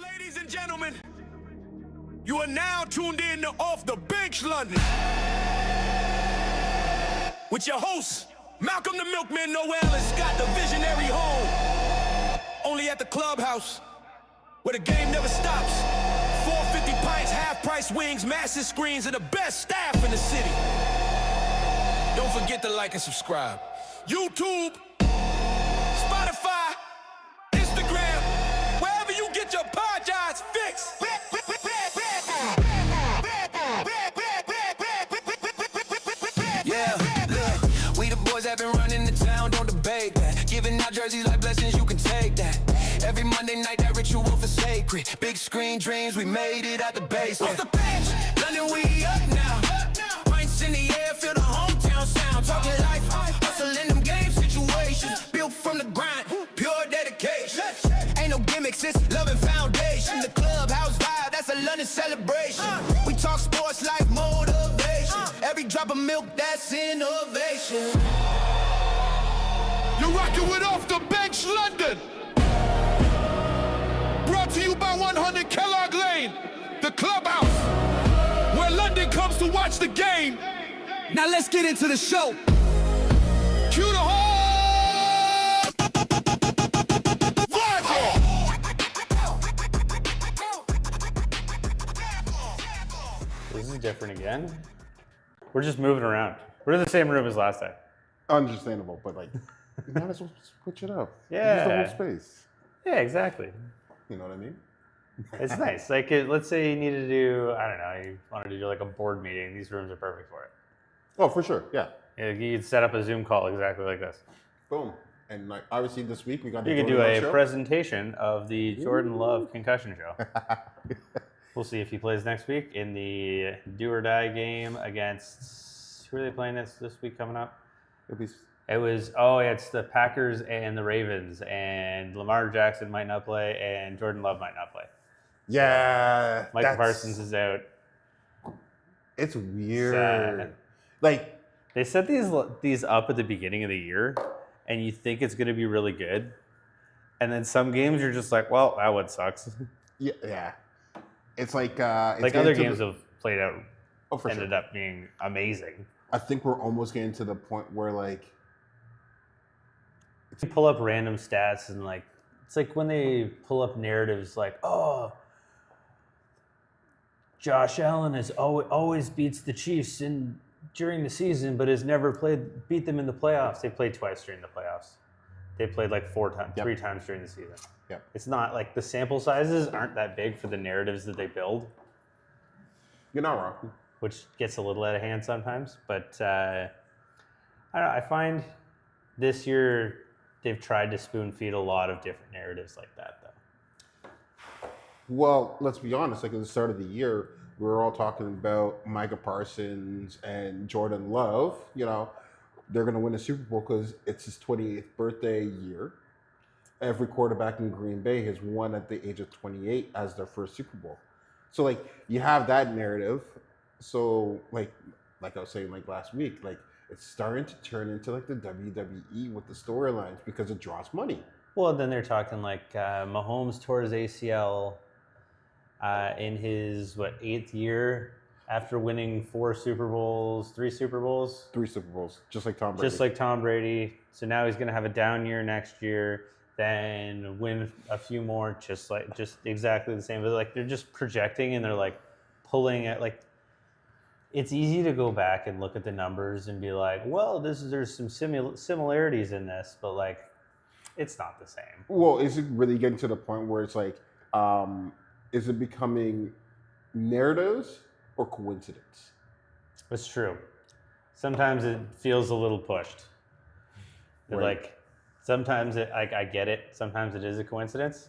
Ladies and gentlemen, you are now tuned in to Off the Bench London with your hosts, Malcolm the Milkman Noel and Scott the Visionary Home. Only at the clubhouse, where the game never stops. 450 pints, half-price wings, massive screens, and the best staff in the city. Don't forget to like and subscribe. YouTube, Spotify, Instagram, wherever you get your podcasts fixed. Yeah, look, we the boys that been running the town, don't debate that. Giving out jerseys like blessings, you can take that. Every Monday night, that ritual for sacred. Big screen dreams, we made it out the basement. Off the bench, London, we up now. Pints in the air, feel the hometown sound. Talking life, hustling them game situations. Built from the grind, pure dedication. Ain't no gimmicks, it's love and foundation. The clubhouse vibe, that's a London celebration. We talk sports, life, motivation. Every drop of milk, that's innovation. You're rocking with Off the Bench London. Brought to you by 100 Kellogg Lane, the clubhouse, where London comes to watch the game. Now let's get into the show. Cue the whole vibe. This is different again. We're just moving around. We're in the same room as last time. Understandable, but like, you might as well switch it up. Yeah. Use the whole space. Yeah, exactly. You know what I mean? It's nice. Like, let's say you needed to do, I don't know, you wanted to do like a board meeting. These rooms are perfect for it. Oh, for sure. Yeah. You could set up a Zoom call exactly like this. Boom. And like, obviously this week we got You the could do Jordan a Love show. presentation of the Jordan Love concussion show. We'll see if he plays next week in the do or die game against, who are they playing this week coming up? It'll be It's the Packers and the Ravens, and Lamar Jackson might not play, and Jordan Love might not play. yeah. Micah Parsons is out. It's weird. Sad. Like, They set these up at the beginning of the year, and you think it's going to be really good, and then some games you're just like, well, that one sucks. yeah. It's like it's Like other games have played out, for ended sure. up being amazing. I think we're almost getting to the point where like, You pull up random stats and like, it's like when they pull up narratives like, oh, Josh Allen has always beats the Chiefs during the season, but has never beat them in the playoffs. They played twice during the playoffs. They played like 3 times during the season. Yep. It's not like the sample sizes aren't that big for the narratives that they build, you're not wrong. which gets a little out of hand sometimes. But I don't know. I find this year they've tried to spoon feed a lot of different narratives like that, though. Well, let's be honest. Like at the start of the year, we were all talking about Micah Parsons and Jordan Love. You know, they're going to win a Super Bowl because it's his 28th birthday year. Every quarterback in Green Bay has won at the age of 28 as their first Super Bowl. So, like, you have that narrative. So, like I was saying, like last week, like it's starting to turn into like the WWE with the storylines because it draws money. Well, then they're talking like Mahomes tore his ACL in his 8th year after winning 3 Super Bowls, 3 Super Bowls, just like Tom Brady. just like Tom Brady. So now he's going to have a down year next year, then win a few more, just exactly the same. But like they're just projecting and they're like pulling at like. It's easy to go back and look at the numbers and be like, well, there's some similarities in this, but like, it's not the same. Well, is it really getting to the point where it's like, is it becoming narratives or coincidence? It's true. Sometimes it feels a little pushed. Right. Like, sometimes I get it. Sometimes it is a coincidence.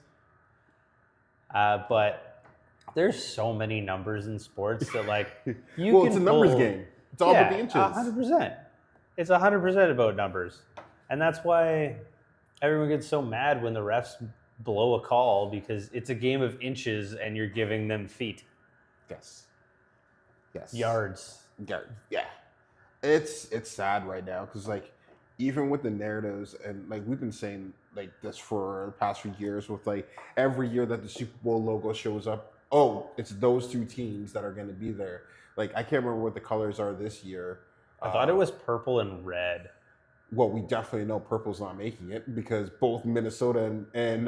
But there's so many numbers in sports that like you well, can it's a numbers pull- game. It's all about the inches. 100%. It's 100% about numbers, and that's why everyone gets so mad when the refs blow a call because it's a game of inches and you're giving them feet, Yes. yards. Yeah. It's sad right now because like even with the narratives and like we've been saying like this for the past few years with like every year that the Super Bowl logo shows up. Oh, it's those two teams that are going to be there. Like I can't remember what the colors are this year. I thought it was purple and red. Well, we definitely know purple's not making it because both Minnesota and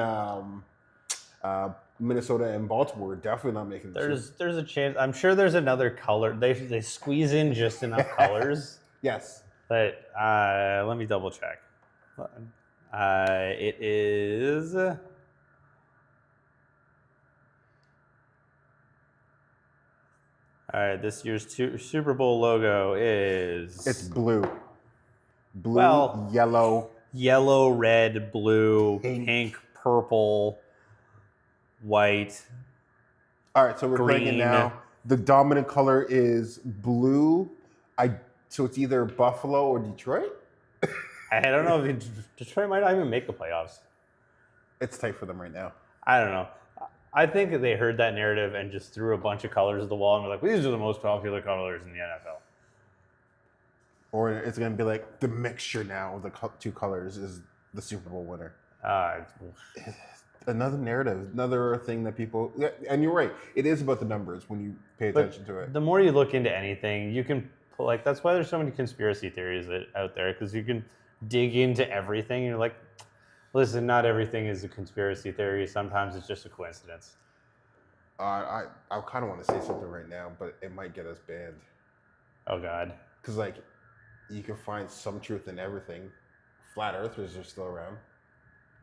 Minnesota and Baltimore are definitely not making the There's a chance. I'm sure there's another color. They squeeze in just enough colors. Yes. But let me double check. It is. All right, this year's Super Bowl logo is. It's blue. Blue, Well, yellow, red, blue, Pink. pink, purple, white. All right, so we're playing it Green. now. The dominant color is blue. So it's either Buffalo or Detroit. I don't know if Detroit might not even make the playoffs. It's tight for them right now. I don't know. I think that they heard that narrative and just threw a bunch of colors at the wall and were like, these are the most popular colors in the NFL. Or it's going to be like the mixture now of the two colors is the Super Bowl winner. Another narrative, another thing that people, and you're right, it is about the numbers when you pay attention to it. The more you look into anything, you can, like, that's why there's so many conspiracy theories out there, because you can dig into everything. And you're like, listen, not everything is a conspiracy theory. Sometimes it's just a coincidence. I kind of want to say something right now, but it might get us banned. Oh, God. Because, like, you can find some truth in everything. Flat earthers are still around.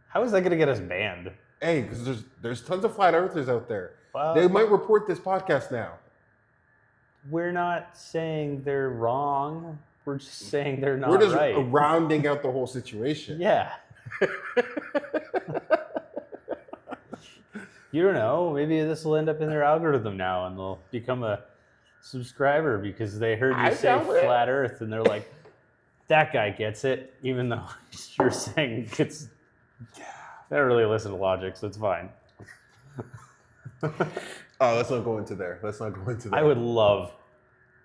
How is that going to get us banned? Hey, because there's tons of flat earthers out there. Well, They might report this podcast now. we're not saying they're wrong. We're just saying they're not We're just right. rounding out the whole situation. Yeah. You don't know. Maybe this will end up in their algorithm now, and they'll become a subscriber because they heard you say flat Earth, and they're like, "That guy gets it," even though you're saying it's. They don't really listen to logic, so it's fine. Oh, let's not go into there. I would love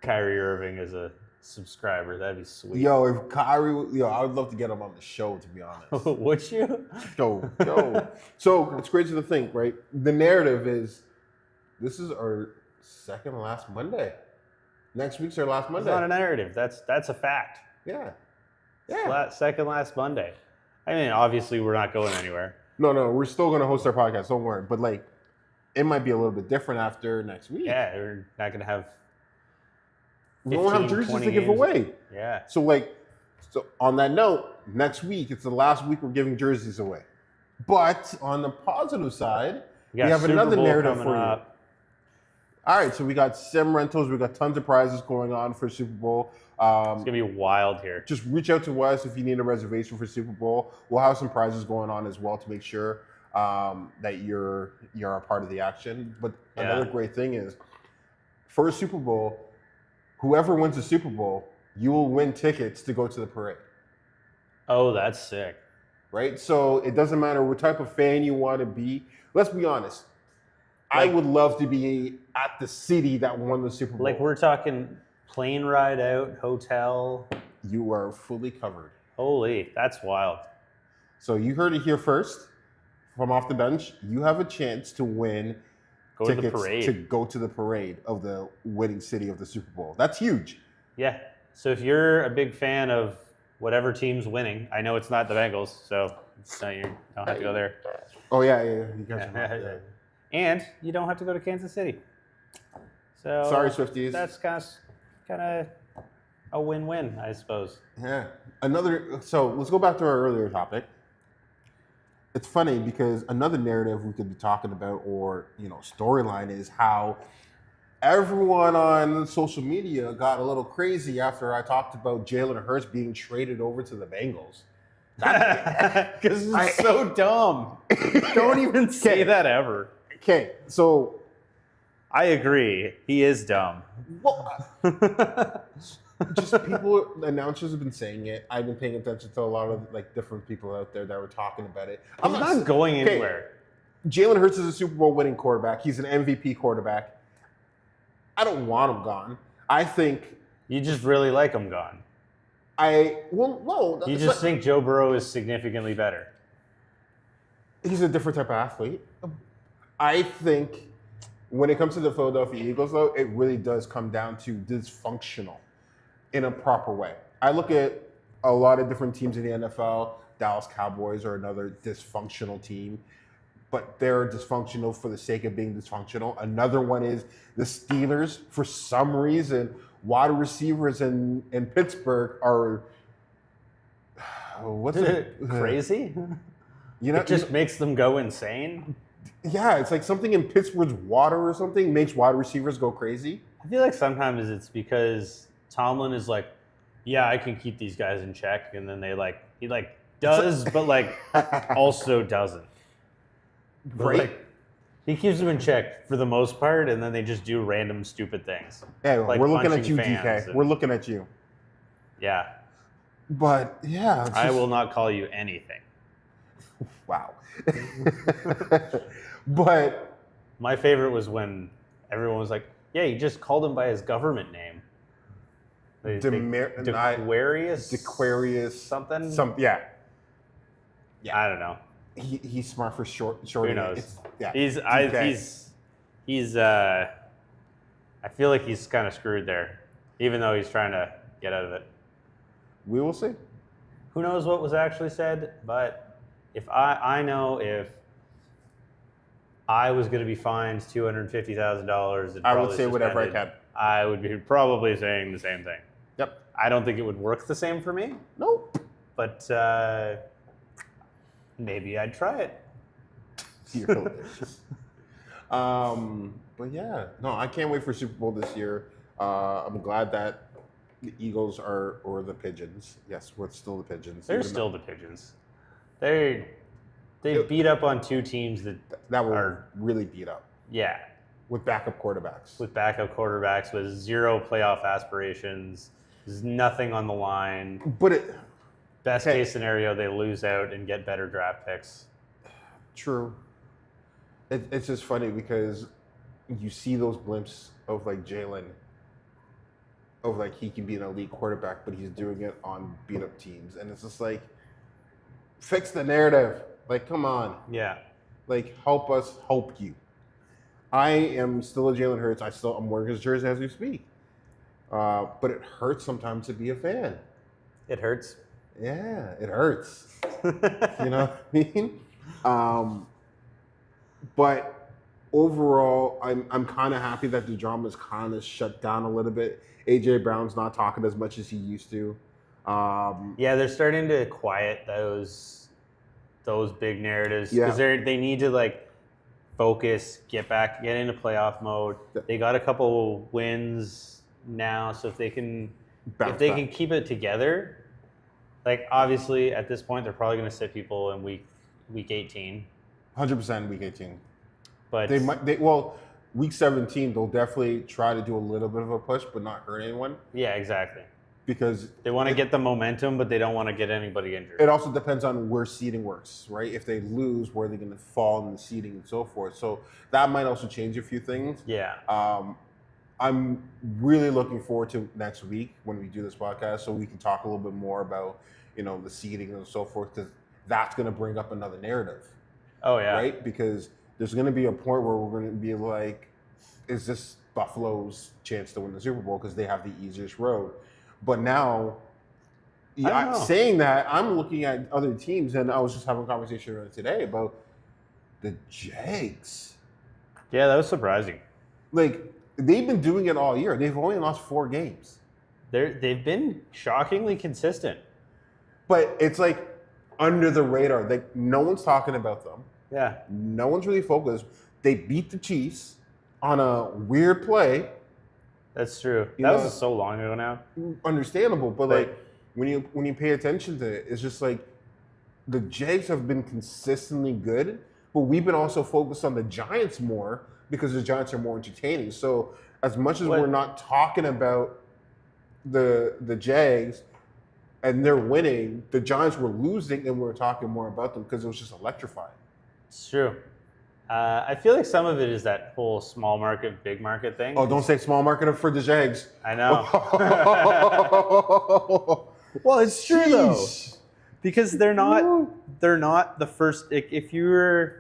Kyrie Irving as a subscriber. That'd be sweet. Yo, if Kyrie, I would love to get him on the show, to be honest. Would you? Yo. So it's crazy to think, right? The narrative is, this is our second to last Monday. Next week's our last Monday. It's not a narrative. That's a fact. Yeah. Second last Monday. I mean, obviously, we're not going anywhere. No, we're still going to host our podcast. Don't worry. But, like, it might be a little bit different after next week. Yeah, we're not going to have. We won't have jerseys to give games. away. Yeah. So on that note, next week, it's the last week we're giving jerseys away. But on the positive side, we have Super another Bowl narrative coming for you. up. All right, so we got sim rentals. We got tons of prizes going on for Super Bowl. It's going to be wild here. Just reach out to us if you need a reservation for Super Bowl. We'll have some prizes going on as well to make sure that you're a part of the action. But another great thing is, for a Super Bowl, whoever wins the Super Bowl, you will win tickets to go to the parade. Oh, that's sick. Right? So it doesn't matter what type of fan you want to be. Let's be honest. I would love to be at the city that won the Super Bowl. Like, we're talking plane ride out, hotel. You are fully covered. Holy, that's wild. So you heard it here first. From Off the Bench, you have a chance to win tickets to go to the parade of the winning city of the Super Bowl. That's huge. Yeah. So if you're a big fan of whatever team's winning, I know it's not the Bengals, so you don't have to go there. Oh, yeah. You guys are And you don't have to go to Kansas City. So sorry, Swifties. That's kind of a win-win, I suppose. Yeah. So let's go back to our earlier topic. It's funny because another narrative we could be talking about, or storyline, is how everyone on social media got a little crazy after I talked about Jalen Hurts being traded over to the Bengals. Because it's so dumb. Don't even say that ever. Okay, so I agree. He is dumb. Just announcers have been saying it. I've been paying attention to a lot of different people out there that were talking about it. I'm not going anywhere. Jalen Hurts is a Super Bowl winning quarterback. He's an MVP quarterback. I don't want him gone. I think you just really like him gone. No. You just think Joe Burrow is significantly better. He's a different type of athlete. I think when it comes to the Philadelphia Eagles, though, it really does come down to dysfunctional in a proper way. I look at a lot of different teams in the NFL. Dallas Cowboys are another dysfunctional team, but they're dysfunctional for the sake of being dysfunctional. Another one is the Steelers. For some reason, wide receivers in Pittsburgh are what's it Crazy? You know, It just makes them go insane. yeah, it's like something in Pittsburgh's water or something makes wide receivers go crazy. I feel like sometimes it's because Tomlin is like, yeah, I can keep these guys in check, and then he does, but also doesn't. But, Right. He keeps them in check for the most part, and then they just do random stupid things. Hey, Like we're looking at punching you, fans DK. and- We're looking at you. Yeah, But yeah, it's I just- will not call you anything. Wow. But My favorite was when everyone was like, yeah, you just called him by his government name. Aquarius? Aquarius Something? yeah. I don't know. He's smart for short. Who knows? Yeah. He's I feel like he's kind of screwed there, even though he's trying to get out of it. We will see. Who knows what was actually said, but if I know if I was going to be fined $250,000, I would say whatever I can. I would be probably saying the same thing. Yep. I don't think it would work the same for me, Nope. but maybe I'd try it. You're hilarious. But yeah, no, I can't wait for Super Bowl this year. I'm glad that the Eagles or the Pigeons. Yes, we're still the Pigeons. They're even still the Pigeons. They beat up on two teams that were are really beat up yeah, with backup quarterbacks. with backup quarterbacks with zero playoff aspirations. There's nothing on the line. But it Best Okay. case scenario, they lose out and get better draft picks. true. It's just funny because you see those glimpses of like Jalen, of like he can be an elite quarterback, but he's doing it on beat up teams, and it's just like fix the narrative. Like, come on. Yeah. Like, help us help you. I am still a Jalen Hurts. I'm wearing his jersey as we speak. But it hurts sometimes to be a fan. It hurts. Yeah, it hurts. You know what I mean? But overall, I'm kind of happy that the drama's kind of shut down a little bit. AJ Brown's not talking as much as he used to. Yeah, they're starting to quiet those big narratives because Yeah. they need to focus, get into playoff mode. They got a couple wins now, so if they can Bounce can back. keep it together, obviously at this point they're probably going to sit people in week 18. 100% week 18. But Week 17 they'll definitely try to do a little bit of a push, but not hurt anyone yeah, exactly. because They want to get the momentum, but they don't want to get anybody injured. it also depends on where seeding works, right? If they lose, where they're going to fall in the seeding and so forth. So that might also change a few things. Yeah. I'm really looking forward to next week when we do this podcast, so we can talk a little bit more about the seeding and so forth, because that's going to bring up another narrative, Oh yeah. right? Because there's going to be a point where we're going to be like, is this Buffalo's chance to win the Super Bowl because they have the easiest road? But now, I don't know. saying that, I'm looking at other teams, and I was just having a conversation today about the Jags. Yeah, that was surprising. Like, they've been doing it all year. They've only lost 4 games. They've been shockingly consistent. But it's like under the radar. Like, no one's talking about them. Yeah. No one's really focused. They beat the Chiefs on a weird play. That's true. You That know- was so long ago now. Understandable, but Right. like when you pay attention to it, it's just like the Jags have been consistently good, but we've been also focused on the Giants more because the Giants are more entertaining. So as much as What- we're not talking about the Jags and they're winning, the Giants were losing, and we're talking more about them because it was just electrifying. It's true. I feel like some of it is that whole small market, big market thing. Oh, don't say small market for the Jags. I know. Well, it's true, though. because they're not the first. If you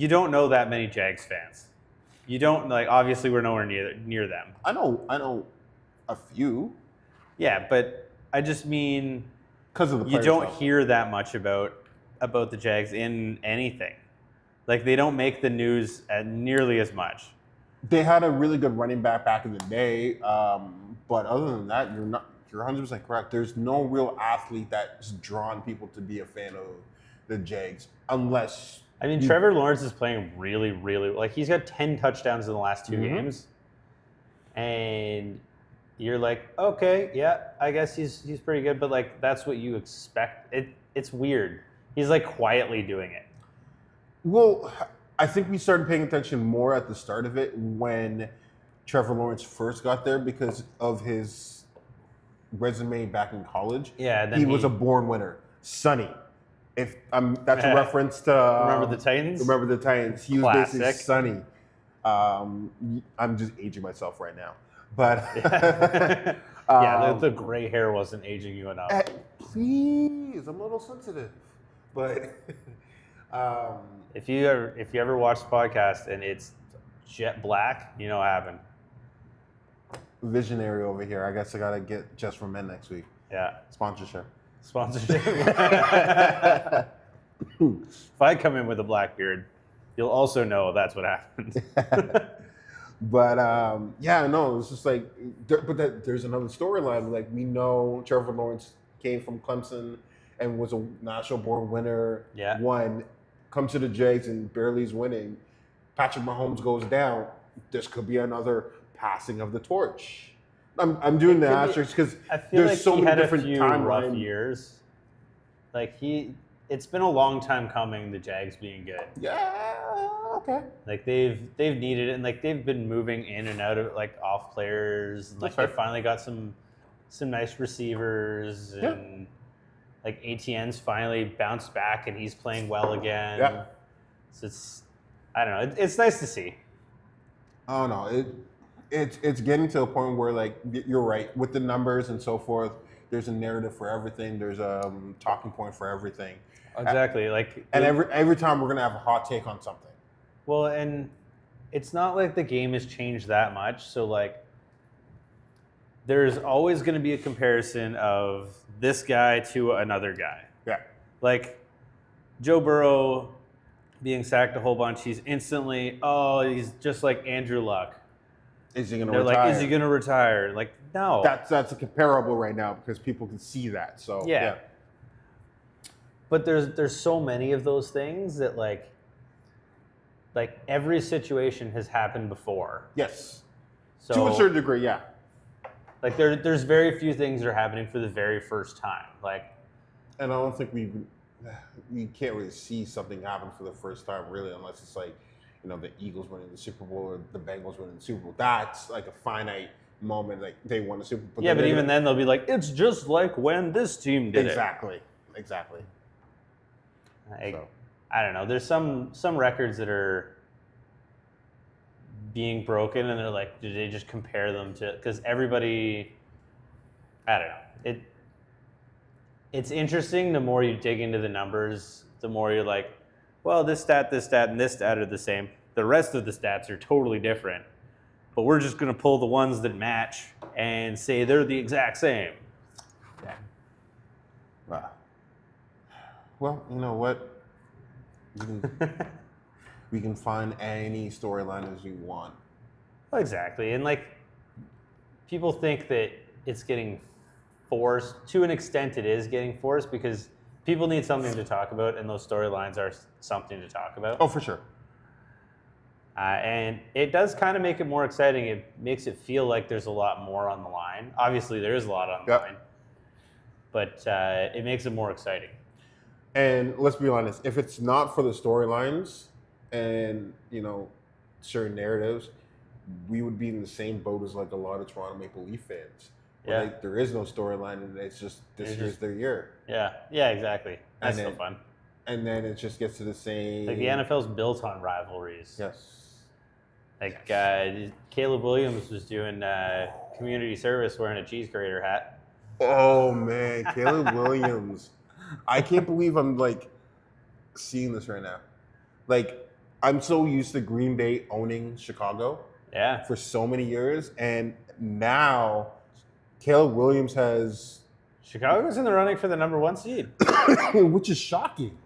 don't know that many Jags fans. You don't like. Obviously, we're nowhere near them. I know a few. Yeah, but I just mean Because of the you players, don't though. hear that much about the Jags in anything. Like they don't make the news nearly as much. They had a really good running back in the day, but other than that, you're 100% correct. There's no real athlete that's drawn people to be a fan of the Jags, unless I mean, Trevor Lawrence is playing really, really like he's got 10 touchdowns in the last 2 games, and you're like, okay, yeah, I guess he's pretty good, but like that's what you expect. It's weird. He's like quietly doing it. Well, I think we started paying attention more at the start of it when Trevor Lawrence first got there because of his resume back in college. Yeah, then he was a born winner. Sonny. If that's a reference to Remember the Titans? Remember the Titans. He was Classic. basically Sonny. I'm just aging myself right now, but yeah, the gray hair wasn't aging you enough. please, I'm a little sensitive, but. If you ever watch the podcast and it's jet black, you know what happened. Visionary over here. I guess I gotta get Just for Men next week. Yeah, Sponsorship. If I come in with a black beard, you'll also know that's what happened. But yeah, no, it's just like, there's another storyline. Like we know Trevor Lawrence came from Clemson and was a national board winner. Yeah. Won, comes to the Jags and barely is winning. Patrick Mahomes goes down. This could be another passing of the torch. I'm doing the asterisks because I feel there's like so he many had a different few rough timelines. years. Like it's been a long time coming. The Jags being good. Yeah. Okay. Like they've needed it, and like they've been moving in and out of like off players. And, like they finally got some nice receivers, and like ATN's finally bounced back, and he's playing well again. Yeah. So I don't know. It's nice to see. Oh no, it's getting to a point where like you're right with the numbers and so forth. There's a narrative for everything. There's a talking point for everything. Exactly. Like And every time we're gonna have a hot take on something. well, and it's not like the game has changed that much. So like there's always going to be a comparison of this guy to another guy. Yeah. Like Joe Burrow being sacked a whole bunch, he's instantly, he's just like Andrew Luck. Is he gonna They're retire? like, is he going to retire? Like, no. That's a comparable right now because people can see that. So Yeah. But there's so many of those things that like every situation has happened before. Yes. So To a certain degree, yeah. like there's very few things that are happening for the very first time. Like, And I don't think we can't really see something happen for the first time really, unless it's like, you know, the Eagles winning the Super Bowl or the Bengals winning the Super Bowl. That's like a finite moment. Like they won the Super Bowl. yeah, but even then they'll be like, it's just like when this team did Exactly. it. I don't know. There's some records that are being broken, and they're like, do they just compare them to? Because everybody, I don't know. It's interesting. The more you dig into the numbers, the more you're like, well, this stat, and this stat are the same. The rest of the stats are totally different. But we're just going to pull the ones that match and say they're the exact same. Yeah. Wow. Well, you know what? We can find any storyline as we want. Well, exactly. And like people think that it's getting forced. To an extent it is getting forced because people need something to talk about, and those storylines are something to talk about. Oh, for sure. And it does kind of make it more exciting. It makes it feel like there's a lot more on the line. Obviously, there is a lot on the line, but it makes it more exciting. And let's be honest, if it's not for the storylines and, you know, certain narratives, we would be in the same boat as like a lot of Toronto Maple Leaf fans. Yeah. Like, there is no storyline, and it's just this year's their year. Yeah, exactly. That's so fun. And then it just gets to the same. Like the NFL's built on rivalries. Yes. Like Caleb Williams was doing community service wearing a cheese grater hat. Oh man, Caleb Williams. I can't believe I'm like seeing this right now. Like, I'm so used to Green Bay owning Chicago Yeah. for so many years, and now Caleb Williams has, Chicago's in the running for the number 1 seed. which is shocking.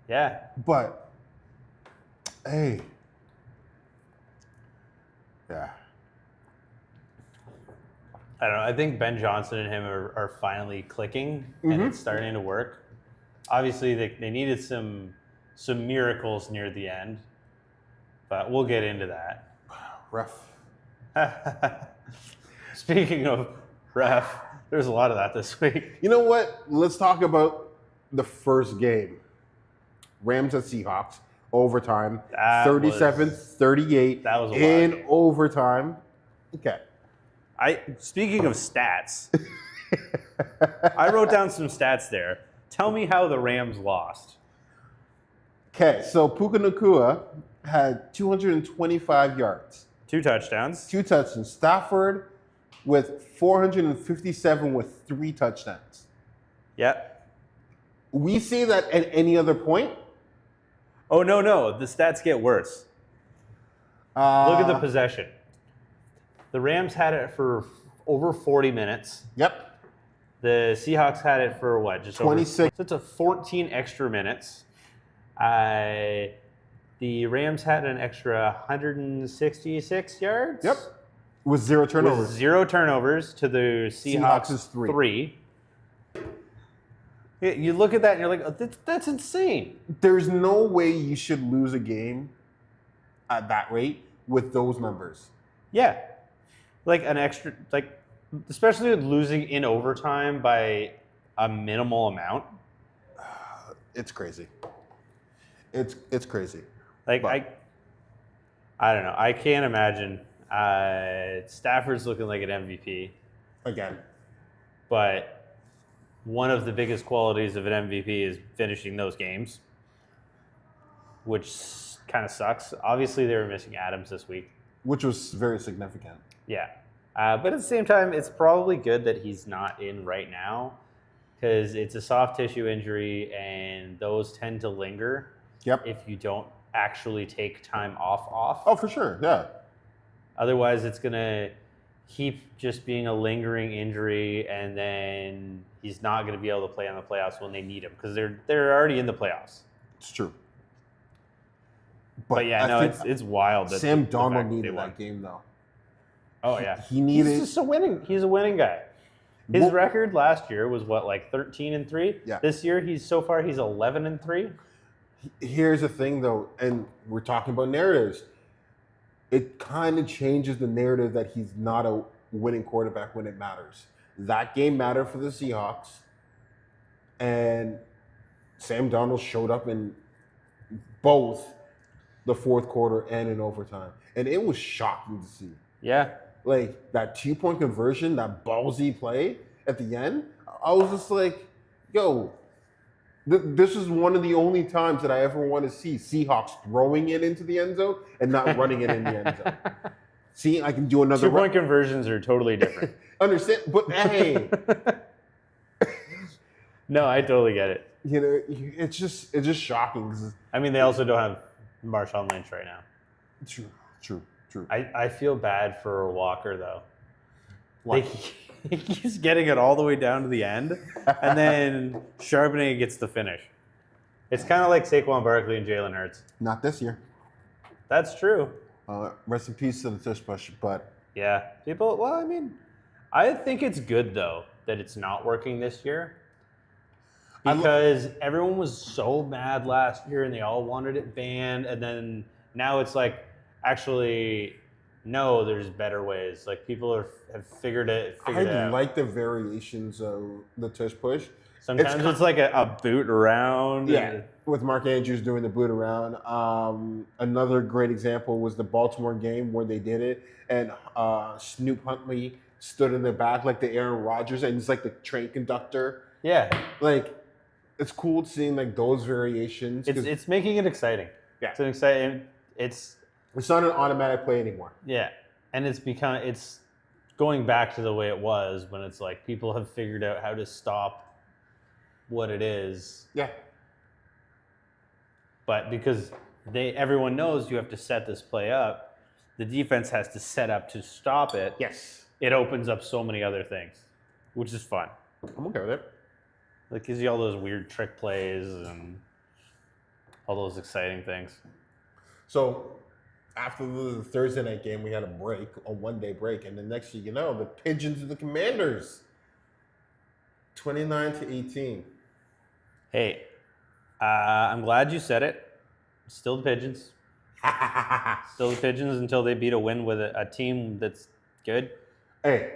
Yeah. But hey, yeah, I don't know. I think Ben Johnson and him are finally clicking, and it's starting to work. Obviously, they needed some miracles near the end, but we'll get into that. ref. Speaking of ref, there's a lot of that this week. You know what? Let's talk about the first game. Rams at Seahawks, overtime, That 37-38 that was a in lot. overtime. Okay. Speaking of stats, I wrote down some stats there. Tell me how the Rams lost. Okay, so Puka Nacua had 225 yards, 2 touchdowns. 2 touchdowns. Stafford with 457 with 3 touchdowns. Yep. We say that at any other point. Oh, no. The stats get worse. Look at the possession. The Rams had it for over 40 minutes. Yep. The Seahawks had it for what? Just 26. Over, so it's a 14 extra minutes. The Rams had an extra 166 yards. Yep. With 0 turnovers. With 0 turnovers to the Seahawks' is 3. 3. You look at that and you're like, oh, that's insane. There's no way you should lose a game at that rate with those numbers. Yeah. Like an extra, like, especially with losing in overtime by a minimal amount. It's crazy. It's crazy. Like, But- I don't know. I can't imagine. Stafford's looking like an MVP, Again. but one of the biggest qualities of an MVP is finishing those games, which kind of sucks. Obviously, they were missing Adams this week. Which was very significant. Yeah. But at the same time, it's probably good that he's not in right now because it's a soft tissue injury and those tend to linger Yep. if you don't actually take time off. Oh, for sure. Yeah. Otherwise, it's going to keep just being a lingering injury, and then he's not going to be able to play in the playoffs when they need him because they're already in the playoffs. It's true. But yeah, I no, think it's wild. That Sam the fact Donald that they needed won. that game, though. Oh yeah, He needed. He's just a winning. He's a winning guy. His Well- record last year was what, like 13-3. Yeah. This year he's 11-3. Here's the thing, though, and we're talking about narratives. It kind of changes the narrative that he's not a winning quarterback when it matters. That game mattered for the Seahawks, and Sam Donald showed up in both the fourth quarter and in overtime, and it was shocking to see. Yeah. Like that 2-point conversion, that ballsy play at the end. I was just like, yo, this is one of the only times that I ever want to see Seahawks throwing it into the end zone and not running it in the end zone. See, I can do another 2-point conversions are totally different. Understand? But hey, No, I totally get it. you know, it's just shocking. 'Cause I mean, they also don't have Marshawn Lynch right now. True. I feel bad for Walker though. Why? He keeps getting it all the way down to the end, and then Charbonnet gets the finish. It's kind of like Saquon Barkley and Jalen Hurts. Not this year. That's true. Rest in peace to the tush push, but Yeah. People, well, I mean, I think it's good, though, that it's not working this year. Because everyone was so mad last year and they all wanted it banned. And then now it's like, actually, no, there's better ways. Like, people have figured it I out. like the variations of the tush push. Sometimes it's like a boot around. Yeah, with Mark Andrews doing the boot around. Another great example was the Baltimore game where they did it, and Snoop Huntley stood in the back like the Aaron Rodgers, and he's like the train conductor. Yeah. Like, it's cool seeing like those variations. 'Cause It's making it exciting. Yeah. It's an exciting. It's not an automatic play anymore. yeah, and it's going back to the way it was when it's like people have figured out how to stop what it is. Yeah. But because everyone knows you have to set this play up, the defense has to set up to stop it. Yes. It opens up so many other things, which is fun. I'm okay with it. It gives you all those weird trick plays and all those exciting things. So after the Thursday night game, we had a break, a 1-day break, and the next thing you know, the Pigeons of the Commanders, 29-18. Hey, I'm glad you said it. Still the Pigeons. Still the Pigeons until they beat a win with a team that's good. Hey,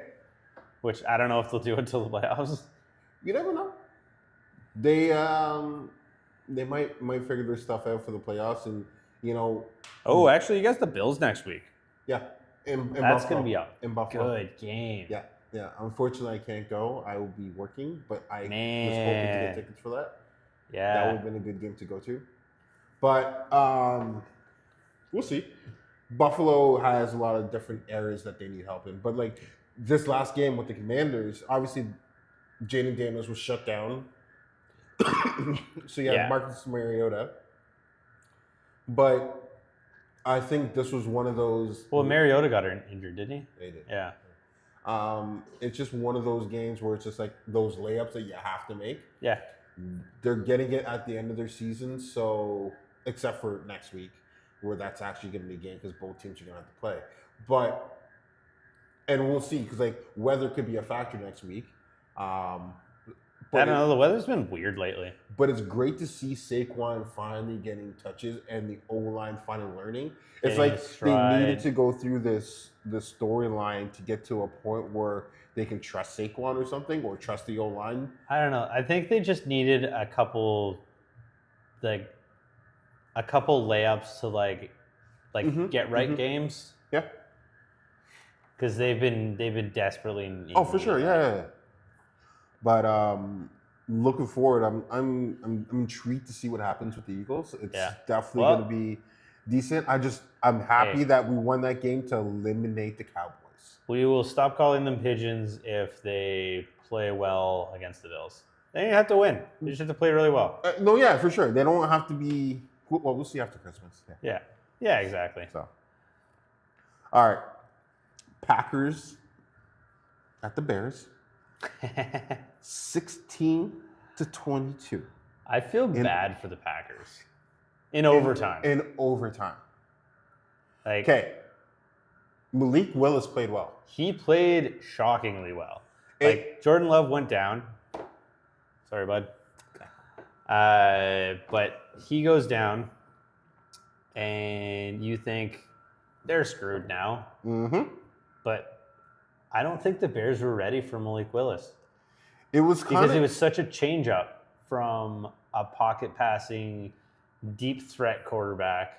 which I don't know if they'll do until the playoffs. you never know. They might figure their stuff out for the playoffs, and Oh, actually, you guys the Bills next week. yeah, in That's Buffalo. going to be a in Buffalo. good game. Yeah. Unfortunately, I can't go. I will be working, but I was hoping to Man. get tickets for that. That Yeah. would have been a good game to go to. But we'll see. Buffalo has a lot of different areas that they need help in. But like this last game with the Commanders, obviously Jaden Daniels was shut down. So you had Yeah. Marcus Mariota. But I think this was one of those. Well, Mariota got injured, didn't he? They did. Yeah. It's just one of those games where it's just like those layups that you have to make. Yeah. They're getting it at the end of their season, so except for next week, where that's actually going to be a game because both teams are going to have to play. And we'll see because like weather could be a factor next week. I don't know. The weather's been weird lately. But it's great to see Saquon finally getting touches and the O-line finally learning. It's Getting like a stride. they needed to go through this storyline to get to a point where they can trust Saquon or something, or trust the O-line. I don't know. I think they just needed a couple layups to get right games. Yeah. Because they've been desperately. Oh, for sure. Yeah. But looking forward, I'm intrigued to see what happens with the Eagles. It's definitely going to be decent. I'm happy that we won that game to eliminate the Cowboys. We will stop calling them Pigeons if they play well against the Bills. They don't have to win. They just have to play really well. No, yeah, for sure. They don't have to be. Well, we'll see after Christmas. Yeah, exactly. So, all right, Packers at the Bears. 16-22. I feel bad for the Packers. In overtime. In overtime. Like, Okay. Malik Willis played well. he played shockingly well. Like, Jordan Love went down. Sorry, bud. But he goes down, and you think they're screwed now. Mm-hmm. But I don't think the Bears were ready for Malik Willis. It was Because it was such a change up from a pocket passing, deep threat quarterback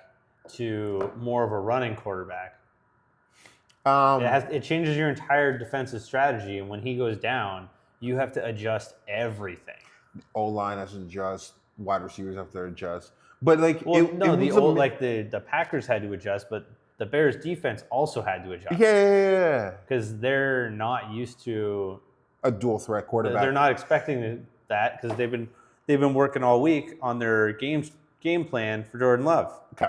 to more of a running quarterback. It changes your entire defensive strategy, and when he goes down, you have to adjust everything. O-line has to adjust. Wide receivers have to adjust. But like, the Packers had to adjust, but the Bears defense also had to adjust. Yeah. Because they're not used to A dual threat quarterback. They're not expecting that because they've been working all week on their game plan for Jordan Love. Okay.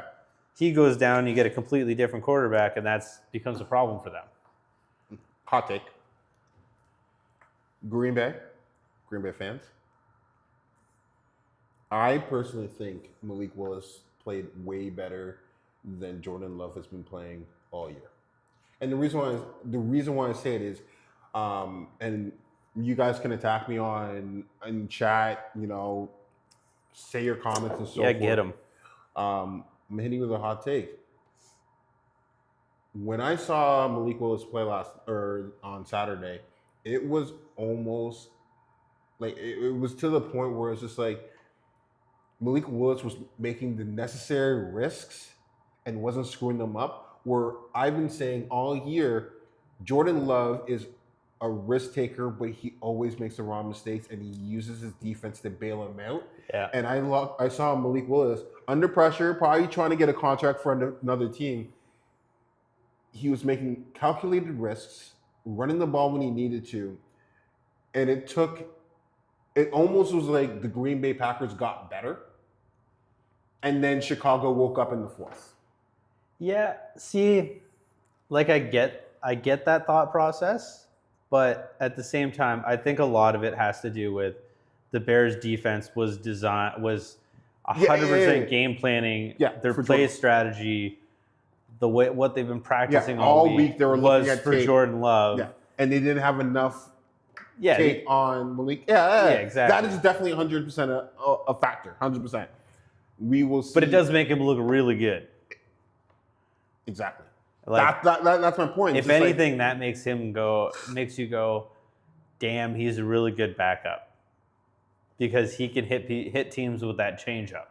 He goes down, you get a completely different quarterback, and that's becomes a problem for them. Hot take. Green Bay fans. I personally think Malik Willis played way better than Jordan Love has been playing all year. And the reason why I say it is, and you guys can attack me in chat, say your comments and so forth. Yeah, get them. I'm hitting you with a hot take. When I saw Malik Willis play on Saturday, it was almost like it was to the point where it's just like Malik Willis was making the necessary risks and wasn't screwing them up. Where I've been saying all year, Jordan Love is a risk taker, but he always makes the wrong mistakes, and he uses his defense to bail him out. Yeah. And I saw Malik Willis under pressure, probably trying to get a contract for another team. He was making calculated risks, running the ball when he needed to, and it took It almost was like the Green Bay Packers got better, and then Chicago woke up in the fourth. Yeah, see, like I get that thought process, but at the same time, I think a lot of it has to do with the Bears defense was 100% game planning their play strategy, the way what they've been practicing all week they were was looking at for tape. Jordan Love. Yeah, and they didn't have enough Yeah, tape on Malik. Yeah, exactly. That is definitely 100% a factor. 100%. We will see. But it does make him look really good. Exactly. Like, that's my point. If anything, that makes you go, damn, he's a really good backup because he can hit teams with that changeup.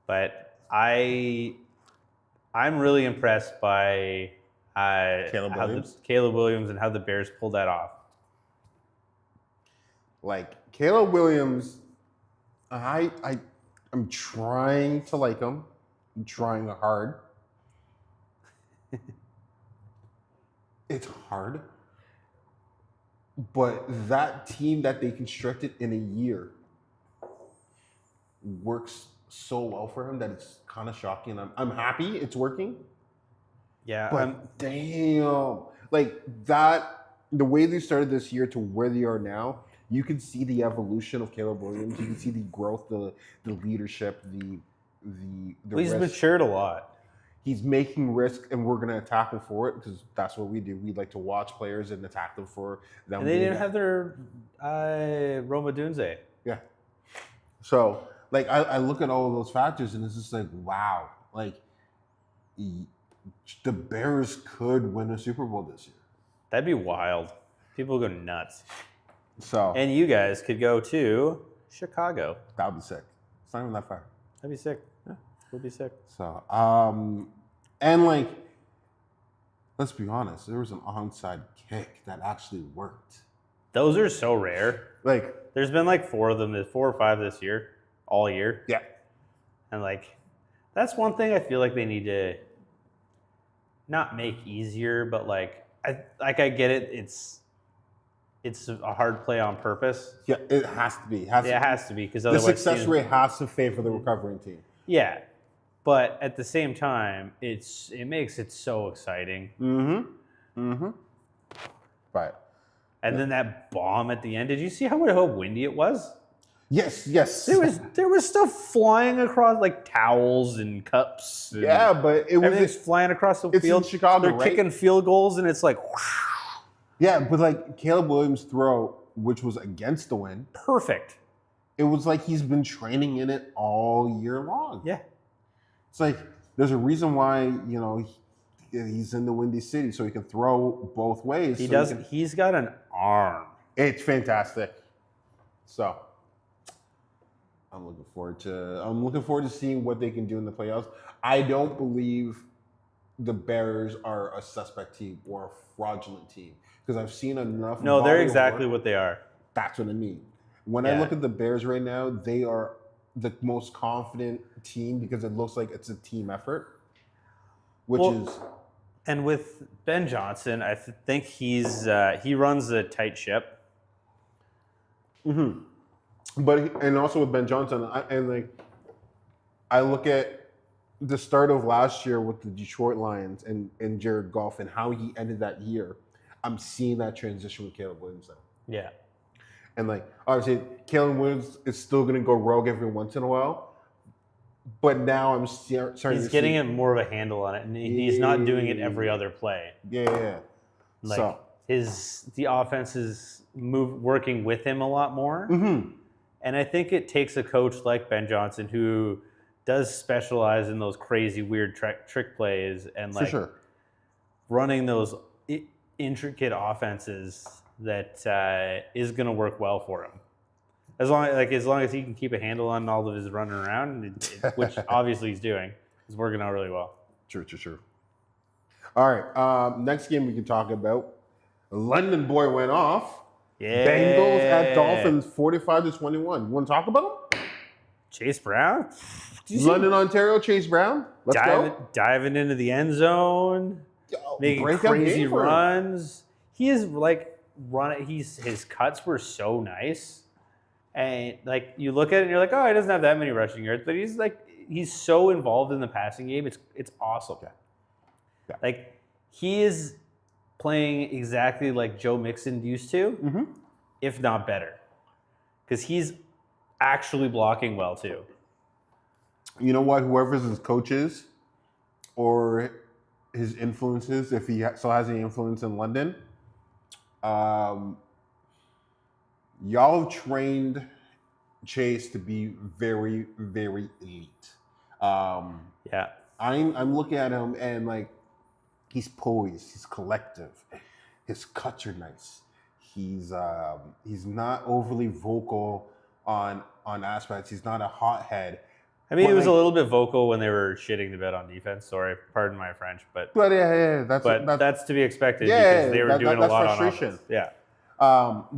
But I'm really impressed by Caleb Williams and how the Bears pulled that off. Like Caleb Williams, I'm trying to like him. I'm trying hard. It's hard. But that team that they constructed in a year works so well for him that it's kind of shocking. I'm happy it's working. Yeah. But damn. Like that, the way they started this year to where they are now, you can see the evolution of Caleb Williams. You can see the growth, the leadership, the he's risk. matured a lot. He's making risk, and we're going to attack him for it because that's what we do. We like to watch players and attack them for them. And they didn't have their Roma Dunze. Yeah. So, like, I look at all of those factors, and it's just like, wow. Like, the Bears could win a Super Bowl this year. That'd be wild. People go nuts. So, and you guys could go to Chicago. That would be sick. It's not even that far. That'd be sick. Yeah, it would be sick. So, and like, let's be honest, there was an onside kick that actually worked. Those are so rare. Like, there's been like 4 or 5 this year, all year. Yeah. And like, that's one thing I feel like they need to not make easier, but like I get it. It's a hard play on purpose. Yeah, it has to be. It has to be because the success rate has to favor the recovering team. Yeah, but at the same time, it makes it so exciting. Right. And then that bomb at the end. Did you see how windy it was? Yes. There was stuff flying across, like towels and cups. And yeah, but it was everything's flying across the field. In Chicago, They're kicking field goals, and it's like. Yeah, but like Caleb Williams' throw, which was against the wind, perfect. It was like he's been training in it all year long. Yeah, it's like there's a reason why he's in the Windy City, so he can throw both ways. He's got an arm. It's fantastic. So I'm looking forward to seeing what they can do in the playoffs. I don't believe the Bears are a suspect team or a fraudulent team because I've seen enough. No, they're exactly what they are. That's what I mean. When I look at the Bears right now, they are the most confident team because it looks like it's a team effort, And with Ben Johnson, I think he runs a tight ship. But and also with Ben Johnson, I look at the start of last year with the Detroit Lions and Jared Goff and how he ended that year. I'm seeing that transition with Caleb Williams now. Yeah. And like obviously Caleb Williams is still going to go rogue every once in a while, but now I'm starting to see. He's getting more of a handle on it, and he's not doing it every other play. Yeah. Like the offense is working with him a lot more, and I think it takes a coach like Ben Johnson who does specialize in those crazy, weird trick plays and like running those intricate offenses that is going to work well for him. As long as he can keep a handle on all of his running around, which obviously he's doing, it's working out really well. True. All right, next game we can talk about. London boy went off. Yeah. Bengals at Dolphins, 45-21. You want to talk about him? Chase Brown. London, Ontario, Chase Brown. Let's go. Diving into the end zone, making crazy runs. He is like his cuts were so nice, and like you look at it and you're like, oh, he doesn't have that many rushing yards, but he's so involved in the passing game. It's awesome. Yeah. Like he is playing exactly like Joe Mixon used to, if not better, because he's actually blocking well too. You know what? Whoever's his coaches or his influences, if he still has any influence in London, y'all have trained Chase to be very, very elite. Yeah. I'm looking at him and like he's poised, he's collective, his cuts are nice. He's not overly vocal on aspects. He's not a hothead. I mean, Well, it was a like- little bit vocal when they were shitting the bed on defense. Sorry, pardon my French, but yeah, that's to be expected Yeah, because they were doing a that's lot on frustration. offense. Yeah,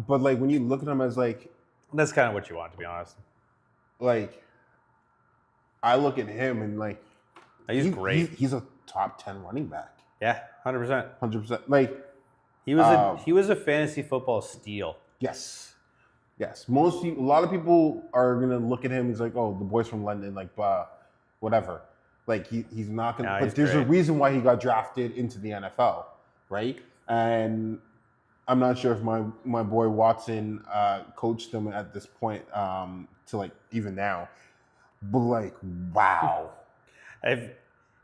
but like when you look at him as like that's kind of what you want, to be honest. I look at him and like He's great. He's a top 10 running back. Yeah, 100%. 100%. Like He was a fantasy football steal. yes. A lot of people are gonna look at him as like, oh, the boy's from London, like whatever. Like he's not gonna. Nah, but he's there's a great. reason why he got drafted into the NFL, right? And I'm not sure if my boy Watson coached him at this point to like even now, but like wow.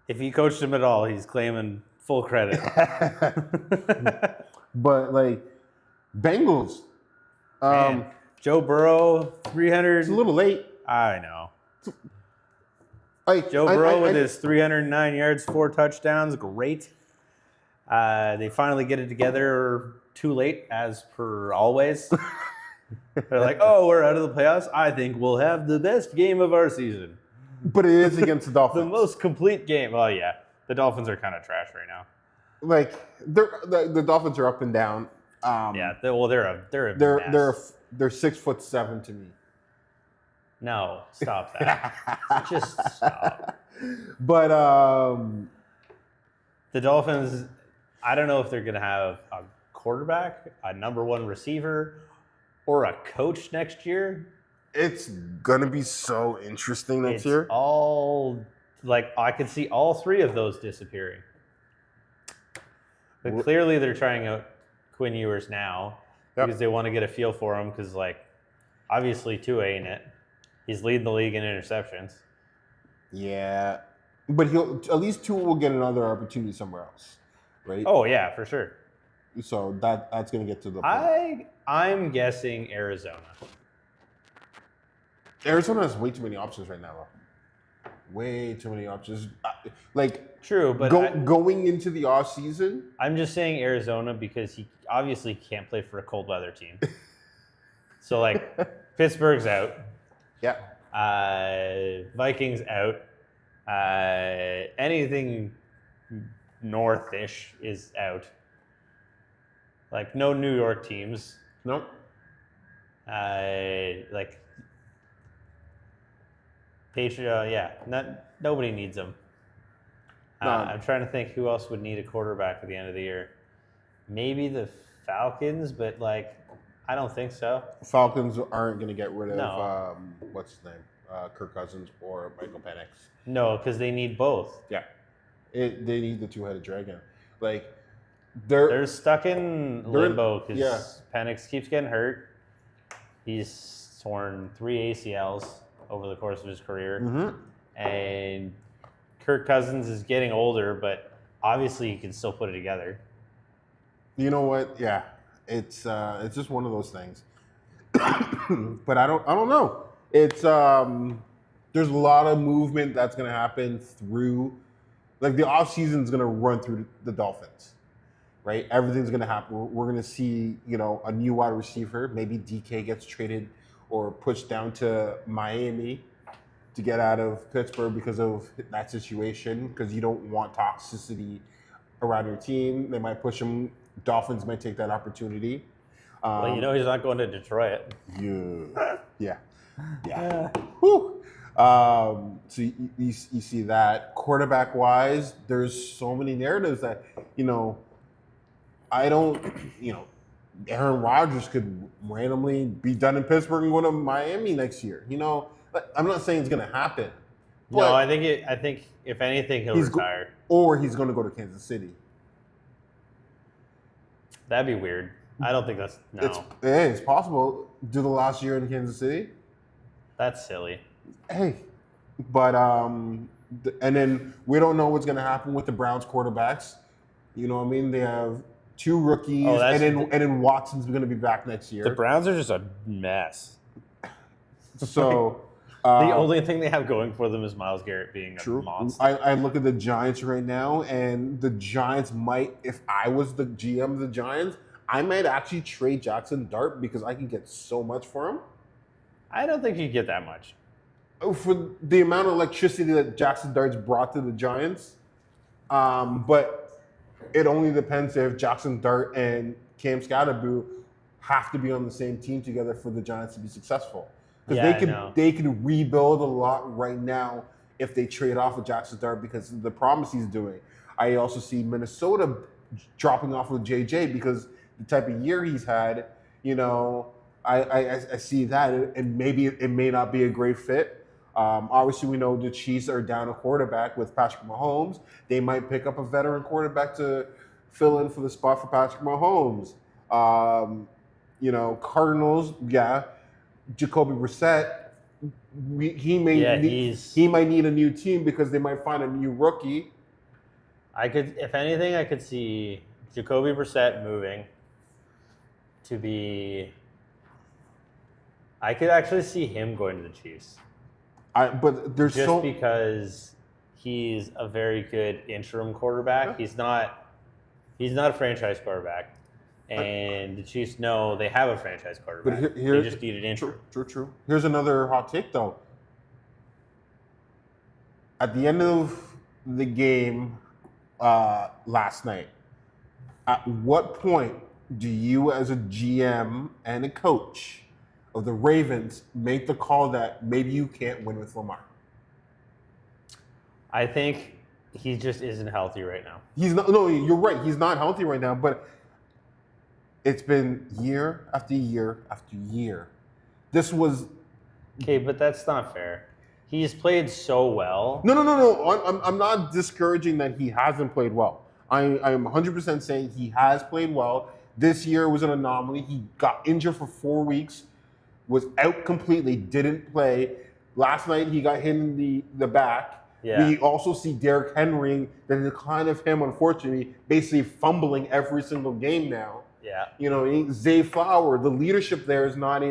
If he coached him at all, he's claiming full credit. But like Bengals, Man, Joe Burrow, 300. it's a little late. I know. Like Joe Burrow with his 309 yards, 4 touchdowns, great. They finally get it together too late, as per always. They're like, oh, we're out of the playoffs. I think we'll have the best game of our season. but it is against the Dolphins. The most complete game. Well, yeah. The Dolphins are kind of trash right now. Like the Dolphins are up and down. Yeah. They're a mess. They're 6'7" to me. No, stop that. Just stop. But The Dolphins, I don't know if they're going to have a quarterback, a number 1 receiver, or a coach next year. it's gonna be so interesting next It's year. all like I could see all 3 of those disappearing. But clearly they're trying out Quinn Ewers now because they want to get a feel for him because like obviously Tua ain't it. He's leading the league in interceptions. Yeah, but at least Tua will get another opportunity somewhere else, right? Oh yeah, for sure. So that's gonna get to the point. I'm guessing Arizona. Arizona has way too many options right now, though. Way too many options. Like True, but going into the off season, I'm just saying Arizona because he obviously can't play for a cold weather team. So like Pittsburgh's out. yeah. Vikings out. Anything north-ish is out. Like no New York teams. Nope. Like Patriot. Nobody needs them. No. I'm trying to think who else would need a quarterback at the end of the year. Maybe the Falcons, but like I don't think so. Falcons aren't going to get rid of No. What's his name, Kirk Cousins or Michael Penix. No, because they need both. Yeah, they need the 2-headed dragon. Like they're Stuck in limbo because yeah. Penix keeps getting hurt. He's torn 3 ACLs over the course of his career, and Kirk Cousins is getting older, but obviously he can still put it together. You know what? Yeah, it's just one of those things. But I don't know. It's there's a lot of movement that's gonna happen through, like the off season is gonna run through the Dolphins, right? Everything's gonna happen. We're gonna see a new wide receiver. Maybe DK gets traded or pushed down to Miami to get out of Pittsburgh because of that situation. Because you don't want toxicity around your team. They might push him. Dolphins might take that opportunity. Well, he's not going to Detroit. Yeah. Whew. So you see that quarterback wise, there's so many narratives that I don't Aaron Rodgers could randomly be done in Pittsburgh and go to Miami next year. You know, I'm not saying it's going to happen. No, I think if anything, he'll retire. Or he's going to go to Kansas City. That'd be weird. I don't think that's It's possible. Do the last year in Kansas City. That's silly. Hey, but and then we don't know what's going to happen with the Browns quarterbacks. You know what I mean? They have 2 rookies, and then Watson's going to be back next year. The Browns are just a mess. So the only thing they have going for them is Myles Garrett being a monster. I look at the Giants right now, and the Giants might, if I was the GM of the Giants, I might actually trade Jackson Dart because I can get so much for him. I don't think you get that much. For the amount of electricity that Jackson Dart's brought to the Giants. But it only depends if Jackson Dart and Cam Scatterboo have to be on the same team together for the Giants to be successful. Because they can rebuild a lot right now if they trade off with Jackson Dart because of the promise he's doing. I also see Minnesota dropping off with JJ because the type of year he's had, you know, I see that, and maybe it may not be a great fit. Obviously, we know the Chiefs are down a quarterback with Patrick Mahomes. They might pick up a veteran quarterback to fill in for the spot for Patrick Mahomes. You know, Cardinals, Jacoby Brissett, he might need a new team because they might find a new rookie. If anything, I could see Jacoby Brissett moving to be. I could actually see him going to the Chiefs. But there's just because he's a very good interim quarterback. He's not a franchise quarterback. And the Chiefs know they have a franchise quarterback. But they just need an interim. True. Here's another hot take, though. At the end of the game last night, at what point do you, as a GM and a coach of the Ravens, make the call that maybe you can't win with Lamar? I think he just isn't healthy right now. He's not. No, you're right. He's not healthy right now, but it's been year after year after year. This was... Okay, but that's not fair. He's played so well. No. I'm not discouraging that he hasn't played well. I'm 100% saying he has played well. This year was an anomaly. He got injured for 4 weeks, was out completely, didn't play. Last night he got hit in the back. Yeah. We also see Derrick Henry, the decline of him, unfortunately, basically fumbling every single game now. Yeah. You know, Zay Flower, the leadership there is not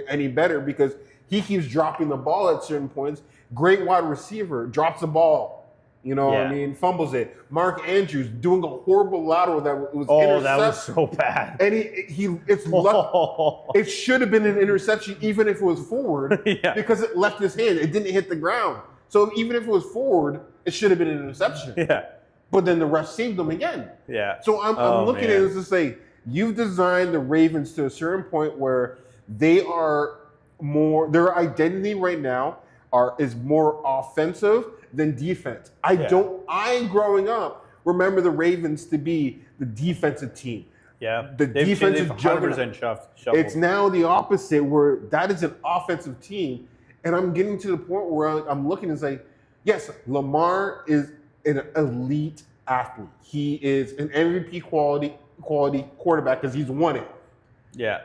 any better because he keeps dropping the ball at certain points. Great wide receiver, drops the ball. You know what I mean? Fumbles it. Mark Andrews doing a horrible lateral that was intercepted. That was so bad. And it should have been an interception even if it was forward because it left his hand. It didn't hit the ground. So even if it was forward, it should have been an interception. Yeah. But then the ref saved them again. Yeah. So I'm looking at it as to say, you've designed the Ravens to a certain point where they are more, their identity right now is more offensive than defense. I growing up, remember the Ravens to be the defensive team. Yeah. The defensive juggernaut. It's now the opposite where that is an offensive team. And I'm getting to the point where I'm looking and saying, yes, Lamar is an elite athlete. He is an MVP quality quarterback because he's won it. Yeah.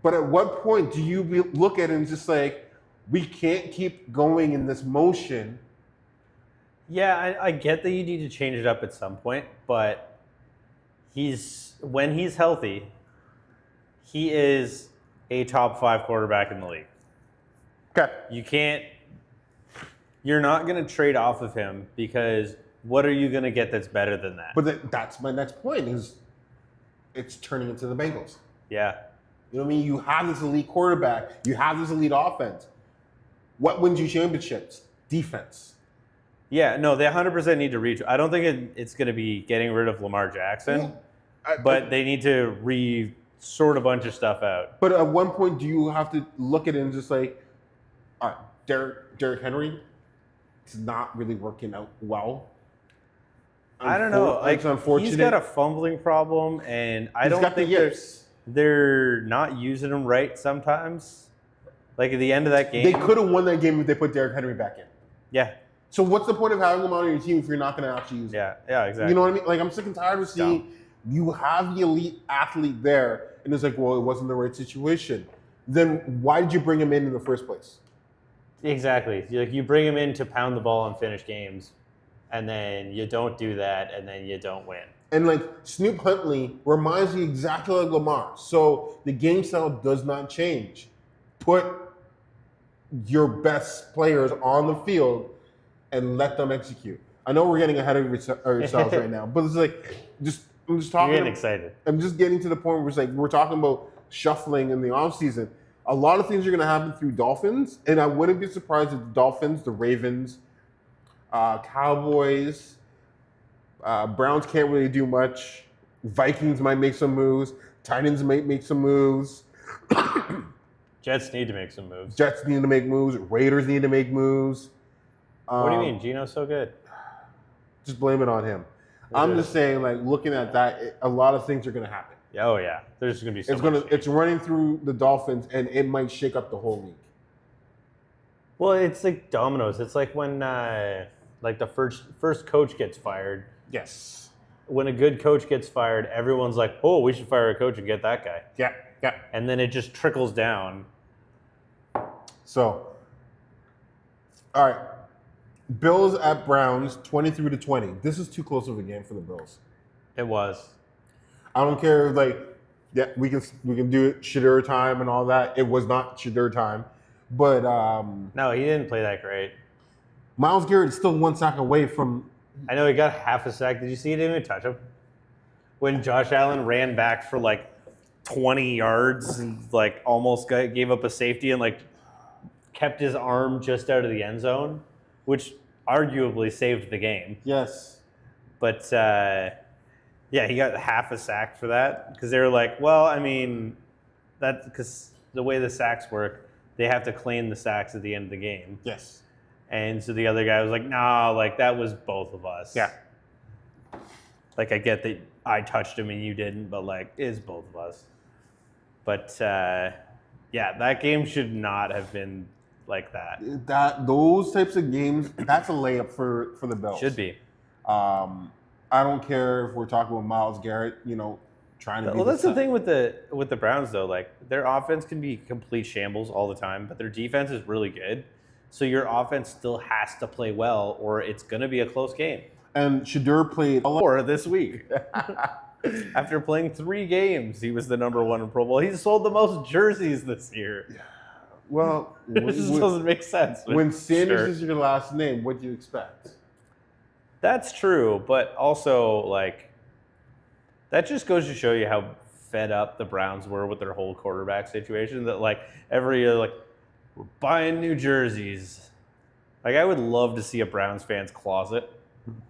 But at what point do you look at it and just like, we can't keep going in this motion? Yeah, I get that you need to change it up at some point, but when he's healthy, he is a top 5 quarterback in the league. Okay. You're not going to trade off of him because what are you going to get that's better than that? But that's my next point is it's turning into the Bengals. Yeah. You know what I mean? You have this elite quarterback. You have this elite offense. What wins you championships? Defense. Yeah, no, they 100% need to reach. I don't think it's going to be getting rid of Lamar Jackson, but they need to sort a bunch of stuff out. But at one point, do you have to look at it and just like, all right, Derrick Henry, it's not really working out well. I don't know. It's unfortunate. He's got a fumbling problem, and I don't think they're not using him right sometimes. Like at the end of that game, They could have won that game if they put Derrick Henry back in. Yeah, So what's the point of having him on your team if you're not going to actually use him? yeah, exactly. You know what I mean? Like, I'm sick and tired of seeing you have the elite athlete there, and it's like, well, it wasn't the right situation. Then why did you bring him in the first place? Exactly. You bring him in to pound the ball and finish games, and then you don't do that, and then you don't win. And like Snoop Huntley reminds me exactly like Lamar. So the game style does not change. Put your best players on the field and let them execute. I know we're getting ahead of ourselves right now, but it's like I'm just talking. You're getting excited. I'm just getting to the point where it's like we're talking about shuffling in the offseason. A lot of things are going to happen through Dolphins, and I wouldn't be surprised if the Dolphins, the Ravens, Cowboys, Browns can't really do much. Vikings might make some moves. Titans might make some moves. Jets need to make some moves. Jets need to make moves. Raiders need to make moves. What do you mean? Gino's so good. Just blame it on him. I'm just saying, like, looking at that, a lot of things are going to happen. Oh yeah, there's going to be so much change. It's running through the Dolphins, and it might shake up the whole league. Well, it's like dominoes. It's like when like the first coach gets fired. Yes. When a good coach gets fired, everyone's like, "Oh, we should fire a coach and get that guy." Yeah. And then it just trickles down. So, all right. Bills at Browns, 23-20. This is too close of a game for the Bills. It was. I don't care, like, yeah, we can do it Shadur time and all that. It was not Shadur time. But No, he didn't play that great. Myles Garrett is still one sack away from. I know he got half a sack. Did you see he didn't even touch him? When Josh Allen ran back for like 20 yards and like almost gave up a safety and like kept his arm just out of the end zone, which arguably saved the game. Yes. But yeah, he got half a sack for that because they were like, well, I mean, that's because the way the sacks work, they have to claim the sacks at the end of the game. Yes. And so the other guy was like, nah, like that was both of us. Yeah. Like I get that I touched him and you didn't, but like it's both of us. But yeah, that game should not have been like that. Those types of games, that's a layup for the Bills. Should be. I don't care if we're talking about Myles Garrett, trying to be. Well, that's the thing with the Browns though. Like their offense can be complete shambles all the time, but their defense is really good. So your offense still has to play well, or it's going to be a close game. And Shadur played Or this week. After playing 3 games, he was the #1 in Pro Bowl. He sold the most jerseys this year. Well, This just doesn't make sense. When Sanders is your last name, what do you expect? That's true, but also like that just goes to show you how fed up the Browns were with their whole quarterback situation. That like every year, like we're buying new jerseys. Like I would love to see a Browns fan's closet.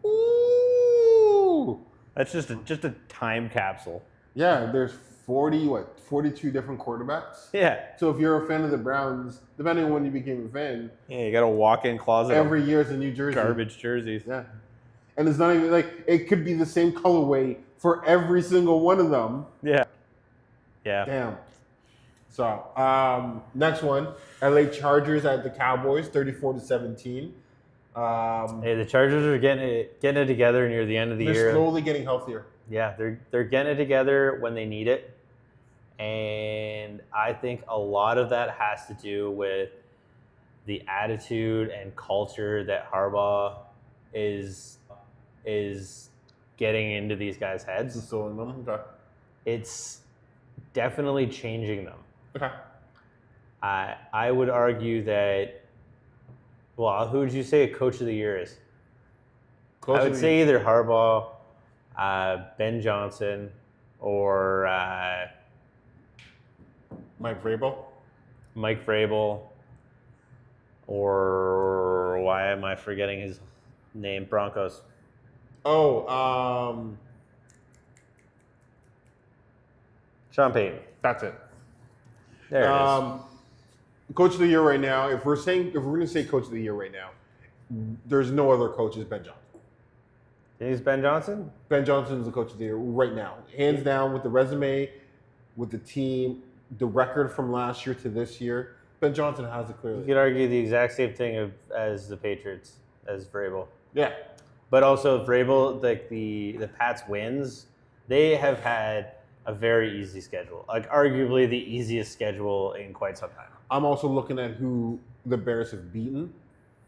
Ooh. That's just a time capsule. Yeah, there's 42 different quarterbacks. Yeah. So if you're a fan of the Browns, depending on when you became a fan, Yeah, you got a walk-in closet. every year is a new jersey. Garbage jerseys. Yeah. And it's not even like it could be the same colorway for every single one of them. Yeah. Yeah. Damn. So, next one, LA Chargers at the Cowboys, 34-17. Hey, the Chargers are getting it together near the end of the They're year. slowly getting healthier. Yeah, they're getting it together when they need it. And I think a lot of that has to do with the attitude and culture that Harbaugh is getting into these guys' heads. Instilling them. Okay. It's definitely changing them. Okay. I would argue that, well, who would you say a coach of the year is? I would say either Harbaugh, Ben Johnson, or Mike Vrabel. Mike Vrabel, or why am I forgetting his name? Broncos. Oh, Sean Payton. that's it. There it is. Coach of the year right now. If we're going to say coach of the year right now, there's no other coach as Ben Johnson. Think it's Ben Johnson? Ben Johnson is the coach of the year right now, hands down with the resume. with the team, the record from last year to this year, Ben Johnson has it You clearly. could argue the exact same thing as the Patriots, as Vrabel. Yeah. But also Vrabel, like the Pats wins, they have had a very easy schedule. Like arguably the easiest schedule in quite some time. I'm also looking at who the Bears have beaten.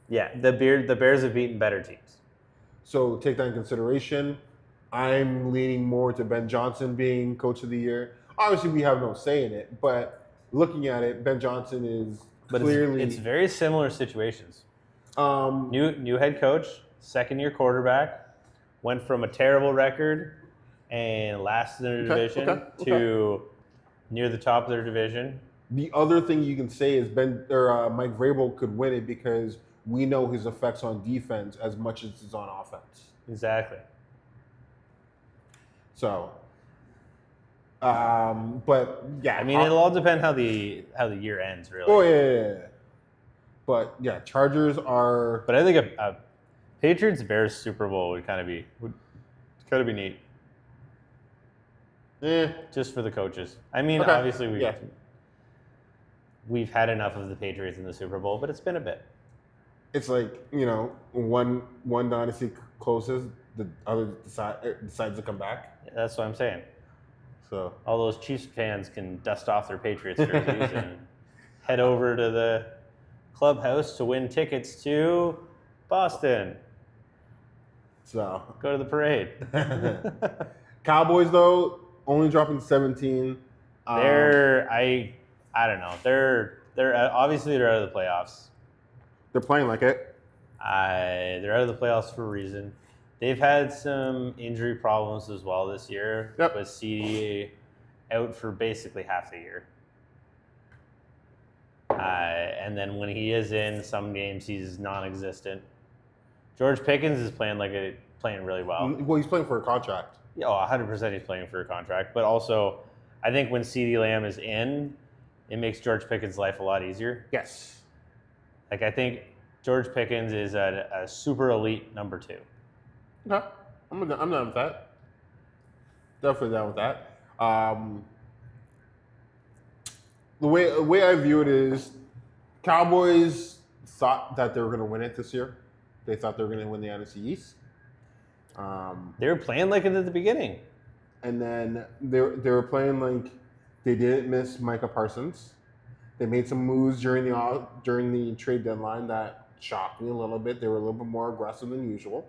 Yeah, the Bears have beaten better teams. So take that in consideration. I'm leaning more to Ben Johnson being coach of the year. Obviously, we have no say in it, but looking at it, Ben Johnson is clearly it's very similar situations. New head coach, second-year quarterback, went from a terrible record and last in their division to near the top of their division. The other thing you can say is Mike Vrabel could win it because we know his effects on defense as much as it's on offense. Exactly. So, but yeah, I mean, it'll all depend how the year ends, really. Oh yeah. But yeah, Chargers are. But I think a Patriots Bears Super Bowl would kind of be neat. Just for the coaches. I mean, obviously we've had enough of the Patriots in the Super Bowl, but it's been a bit. It's like, one dynasty closes, the other decides to come back. That's what I'm saying. So all those Chiefs fans can dust off their Patriots jerseys and head over to the clubhouse to win tickets to Boston. So go to the parade. Cowboys though only dropping 17. I don't know. They're obviously they're out of the playoffs. They're playing like it. They're out of the playoffs for a reason. They've had some injury problems as well this year. Yep. With CD out for basically half the year. And then when he is in some games, he's non-existent. George Pickens is playing really well. Well, he's playing for a contract. Yeah, 100% he's playing for a contract. But also, I think when CeeDee Lamb is in, it makes George Pickens' life a lot easier. Yes. Like, I think George Pickens is a super elite number 2. Okay. I'm down with that. Definitely down with that. The way I view it is Cowboys thought that they were going to win it this year. They thought they were going to win the NFC East. They were playing like it at the beginning. And then they were playing like they didn't miss Micah Parsons. They made some moves during the trade deadline that shocked me a little bit. They were a little bit more aggressive than usual.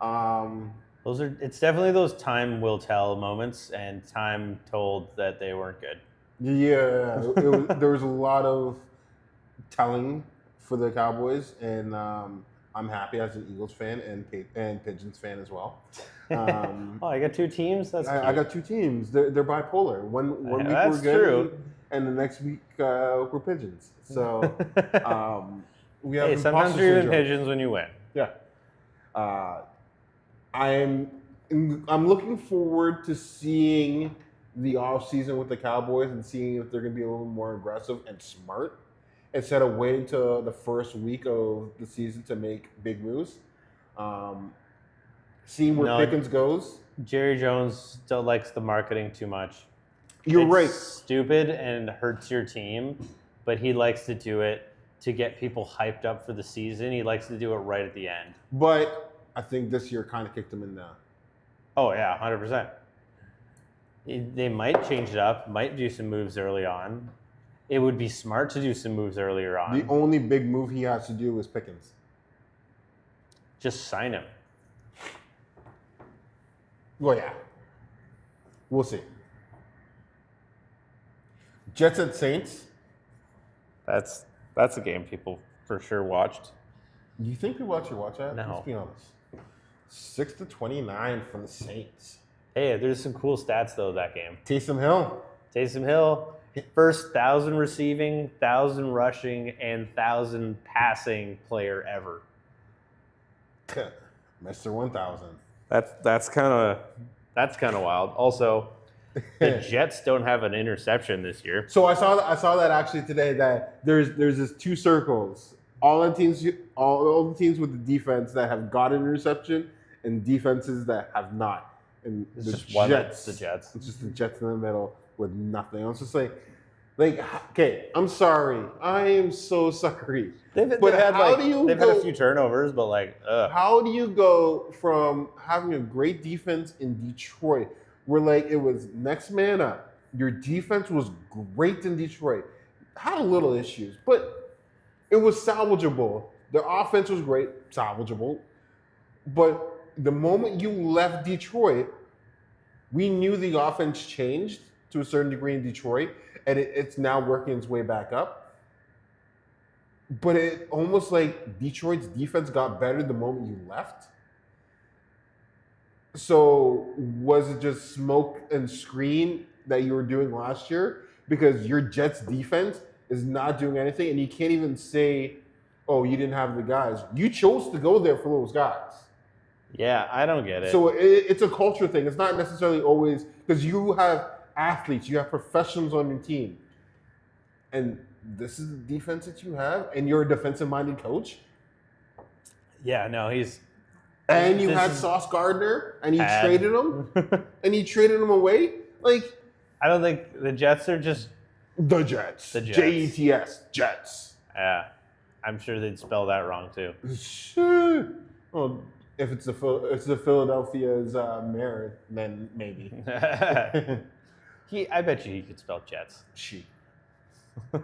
It's definitely those time will tell moments, and time told that they weren't good. Yeah, there was a lot of telling for the Cowboys, and I'm happy as an Eagles fan and Pigeons fan as well. I got 2 teams. I got 2 teams. They're bipolar. One week that's we're good, true. and the next week we're Pigeons. So we have. Hey, sometimes you're even Pigeons when you win. Yeah. I'm looking forward to seeing the offseason with the Cowboys and seeing if they're going to be a little more aggressive and smart instead of waiting till the first week of the season to make big moves. Seeing where Pickens goes. Jerry Jones still likes the marketing too much. You're right. Stupid and hurts your team, but he likes to do it to get people hyped up for the season. He likes to do it right at the end. But I think this year kind of kicked him in the... Oh, yeah, 100%. They might change it up, might do some moves early on. It would be smart to do some moves earlier on. The only big move he has to do is Pickens. Just sign him. Well, yeah. We'll see. Jets at Saints. That's a game people for sure watched. You think people actually watch that? No. Let's be honest. 6-29 for the Saints. Hey, there's some cool stats, though, that game. Taysom Hill. Taysom Hill, first 1,000 receiving, 1,000 rushing, and 1,000 passing player ever. Mr. 1000. That's kind of wild. Also, the Jets don't have an interception this year. So I saw that actually today that there's this 2 circles. All the teams with the defense that have got an interception and defenses that have not. And It's the just one. Jets, It's the Jets. It's just the Jets in the middle with nothing. I was just like, okay, I'm sorry. I am so sorry. They've But had how do you they've had a go- few turnovers, but like, ugh. How do you go from having a great defense in Detroit, where like it was next man up, your defense was great in Detroit, had a little issues, but it was salvageable. The offense was great, salvageable. But the moment you left Detroit, we knew the offense changed to a certain degree in Detroit, and it's now working its way back up. But it almost like Detroit's defense got better the moment you left. So was it just smoke and screen that you were doing last year? Because your Jets defense is not doing anything, and you can't even say, oh, you didn't have the guys. You chose to go there for those guys. Yeah, I don't get it. So it's a culture thing. It's not necessarily always because you have athletes, you have professionals on your team, and this is the defense that you have, and you're a defensive-minded coach. Yeah, no, he's. And you This had is Sauce Gardner, and you bad. traded him, and you traded him away. Like I don't think the Jets are just. the Jets, The Jets. Jets, Jets. Yeah, I'm sure they'd spell that wrong too. Sure. Well, if it's the Philadelphia's mayor, then maybe. I bet you he could spell Jets. She. All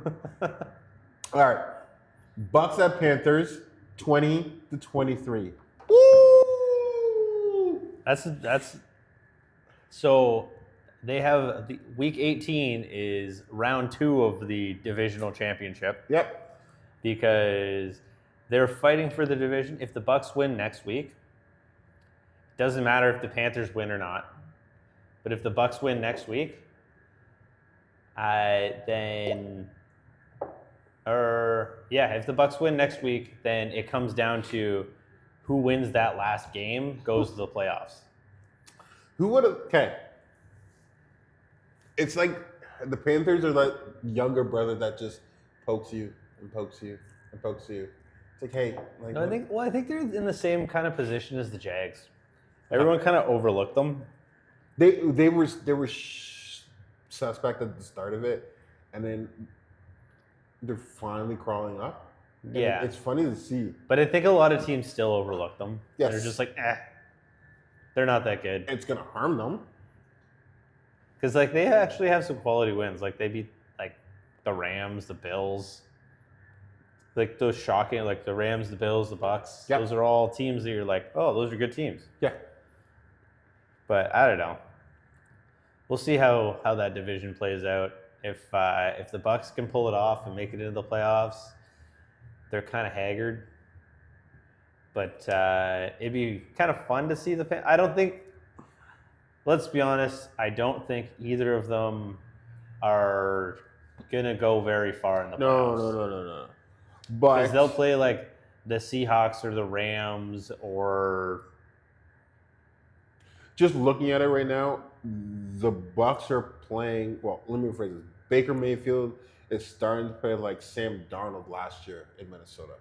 right. Bucks at Panthers, 20-23. Woo! That's so they have the week 18 is round 2 of the divisional championship Yep. because they're fighting for the division. If the Bucks win next week, doesn't matter if the Panthers win or not. But if the Bucks win next week, then if the Bucks win next week, then it comes down to who wins that last game goes to the playoffs. Who would have? Okay. It's like the Panthers are like younger brother that just pokes you and pokes you and pokes you. It's like, hey, like. No, I think they're in the same kind of position as the Jags. Everyone kind of overlooked them. They were suspect at the start of it, and then they're finally crawling up. And Yeah. it's funny to see. But I think a lot of teams still overlook them. Yes. They're just like, they're not that good. It's gonna harm them. Because like they actually have some quality wins. Like they beat like the Rams, the Bills. Like those shocking, like the Rams, the Bills, the Bucks. Yep. Those are all teams that you're like, oh, those are good teams. Yeah. But I don't know. We'll see how that division plays out. If the Bucks can pull it off and make it into the playoffs, they're kind of haggard. But it'd be kind of fun to see the. I don't think. Let's be honest. I don't think either of them are gonna go very far in the playoffs. No. But Because they'll play like the Seahawks or the Rams or. just looking at it right now, the Bucks are playing. Well, let me rephrase this. Baker Mayfield is starting to play like Sam Darnold last year in Minnesota.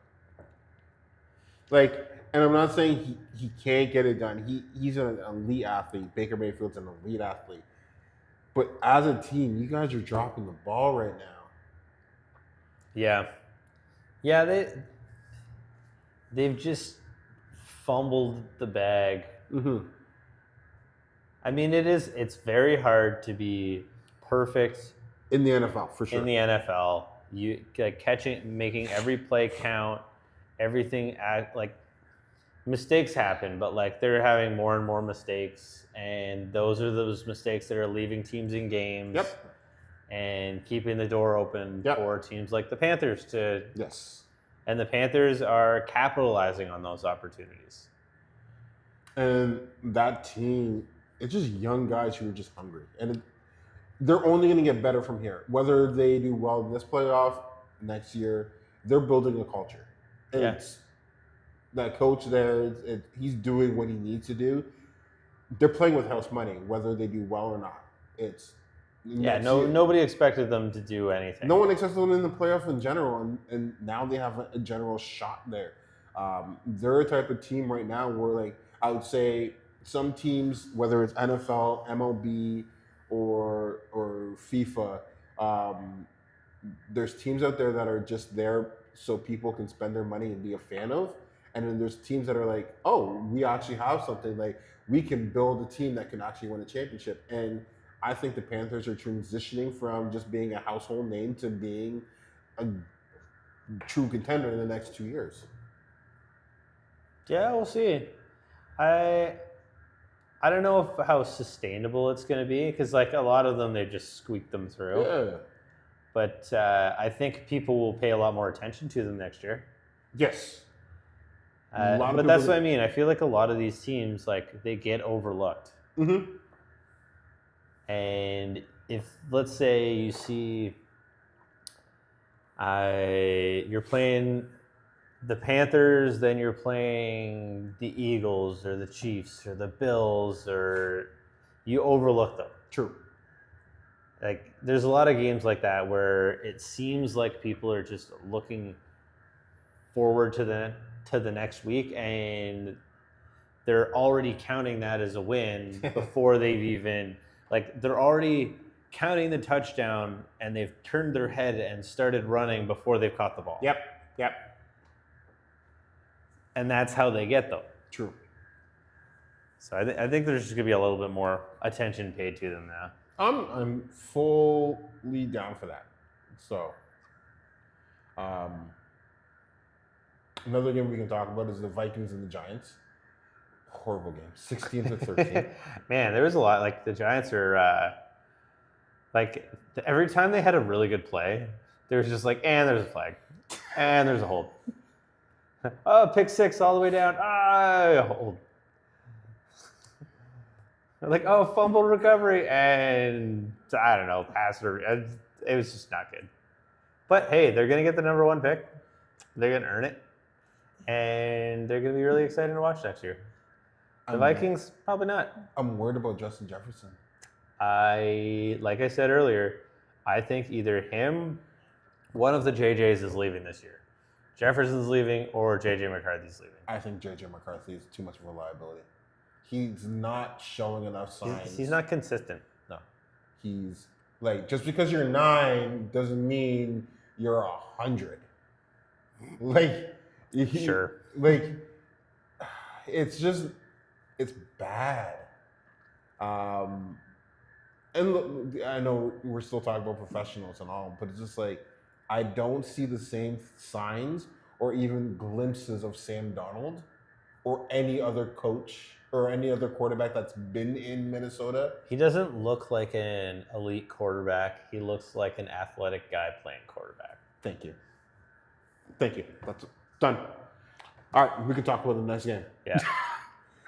Like, and I'm not saying he can't get it done. He's an elite athlete. Baker Mayfield's an elite athlete. But as a team, you guys are dropping the ball right now. Yeah. Yeah, they've just fumbled the bag. Mm-hmm. I mean, it's very hard to be perfect In the NFL, for sure. in the NFL. You like making every play count, everything like mistakes happen, but like they're having more and more mistakes, and those are those mistakes that are leaving teams in games. Yep. And keeping the door open Yep. for teams like the Panthers to. Yes. And the Panthers are capitalizing on those opportunities. And that team, it's just young guys who are just hungry. And they're only going to get better from here. Whether they do well in this playoff next year, they're building a culture. And Yeah. it's that coach there, he's doing what he needs to do. They're playing with house money, whether they do well or not. It's Yeah, next year. nobody expected them to do anything. No one expects them in the playoff in general, and now they have a general shot there. They're a type of team right now where, like, I would say some teams, whether it's NFL, MLB, or FIFA, there's teams out there that are just there so people can spend their money and be a fan of, and then there's teams that are like, oh, we actually have something, like we can build a team that can actually win a championship. And I think the Panthers are transitioning from just being a household name to being a true contender in the next 2 years. Yeah, we'll see. I don't know how sustainable it's going to be, because like a lot of them, they just squeak them through. Yeah. But I think people will pay a lot more attention to them next year. Yes. But that's what I mean. I feel like a lot of these teams, like, they get overlooked. Mm-hmm. And if, let's say, you see you're playing the Panthers, then you're playing the Eagles or the Chiefs or the Bills, or you overlook them. True. Like, there's a lot of games like that where it seems like people are just looking forward to the next week, and they're already counting that as a win before they've even, like, they're already counting the touchdown, and they've turned their head and started running before they've caught the ball. Yep. And that's how they get them. True. So I think there's just gonna be a little bit more attention paid to them now. I'm fully down for that. So, another game we can talk about is the Vikings and the Giants. Horrible game, 16-13. Man, there was a lot. Like, the Giants are like, every time they had a really good play, there was just like, and there's a flag, and there's a hold. Oh, pick six all the way down. Hold. Like, oh, fumble recovery, and I don't know, pass or it was just not good. But hey, they're gonna get the number 1 pick. They're gonna earn it, and they're gonna be really exciting to watch next year. The Vikings, probably not. I'm worried about Justin Jefferson. Like I said earlier, I think either him, one of the JJs is leaving this year. Jefferson's leaving, or JJ McCarthy's leaving. I think JJ McCarthy is too much of a liability. He's not showing enough signs. He's not consistent. No. He's like, just because you're 9 doesn't mean you're 100. Like, Sure. Like, it's bad. And look, I know we're still talking about professionals and all, but it's just like, I don't see the same signs or even glimpses of Sam Darnold or any other coach or any other quarterback that's been in Minnesota. He doesn't look like an elite quarterback. He looks like an athletic guy playing quarterback. Thank you. That's done. All right, we can talk about the next game. Yeah.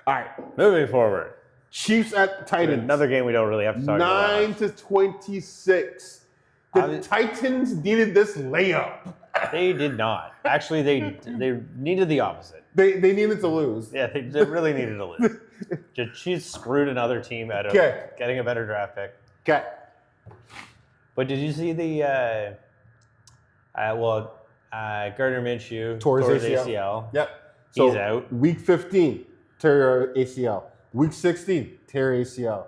All right. Moving forward. Chiefs at Titans. Another game we don't really have to talk about. 9-26. The Titans needed this layup. They did not. Actually, they needed the opposite. They needed to lose. Yeah, they really needed to lose. She screwed another team out of getting a better draft pick. Okay. But did you see the Gardner Minshew tore his ACL. Yep. He's out. Week 15, tear ACL. Week 16, tear ACL.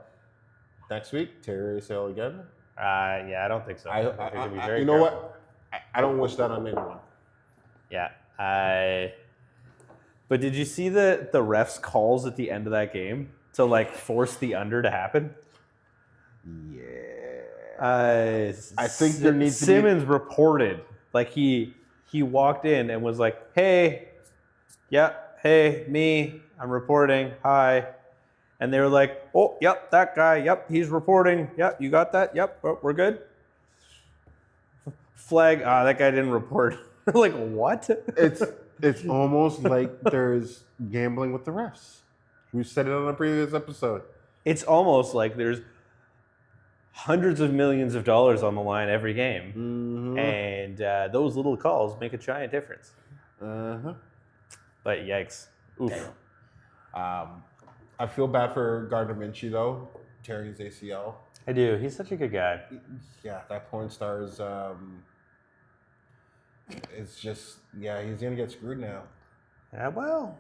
Next week, tear ACL again. Yeah, I don't think so. I think it'd be very you know careful. What? I don't wish that on anyone. Yeah. But did you see the refs' calls at the end of that game to like force the under to happen? Yeah. I think there needs to be... Simmons reported, like he walked in and was like, "Hey, yeah, hey, me, I'm reporting. Hi." And they were like, "Oh, yep, that guy, yep, he's reporting. Yep, you got that? Yep, oh, we're good." Flag, that guy didn't report. Like, what? It's almost like there's gambling with the refs. We said it on a previous episode. It's almost like there's hundreds of millions of dollars on the line every game. Mm-hmm. And those little calls make a giant difference. Uh-huh. But yikes. Oof. I feel bad for Gardner Minshew, though, tearing his ACL. I do. He's such a good guy. Yeah, that porn star is... it's just, yeah, he's going to get screwed now. Yeah, well.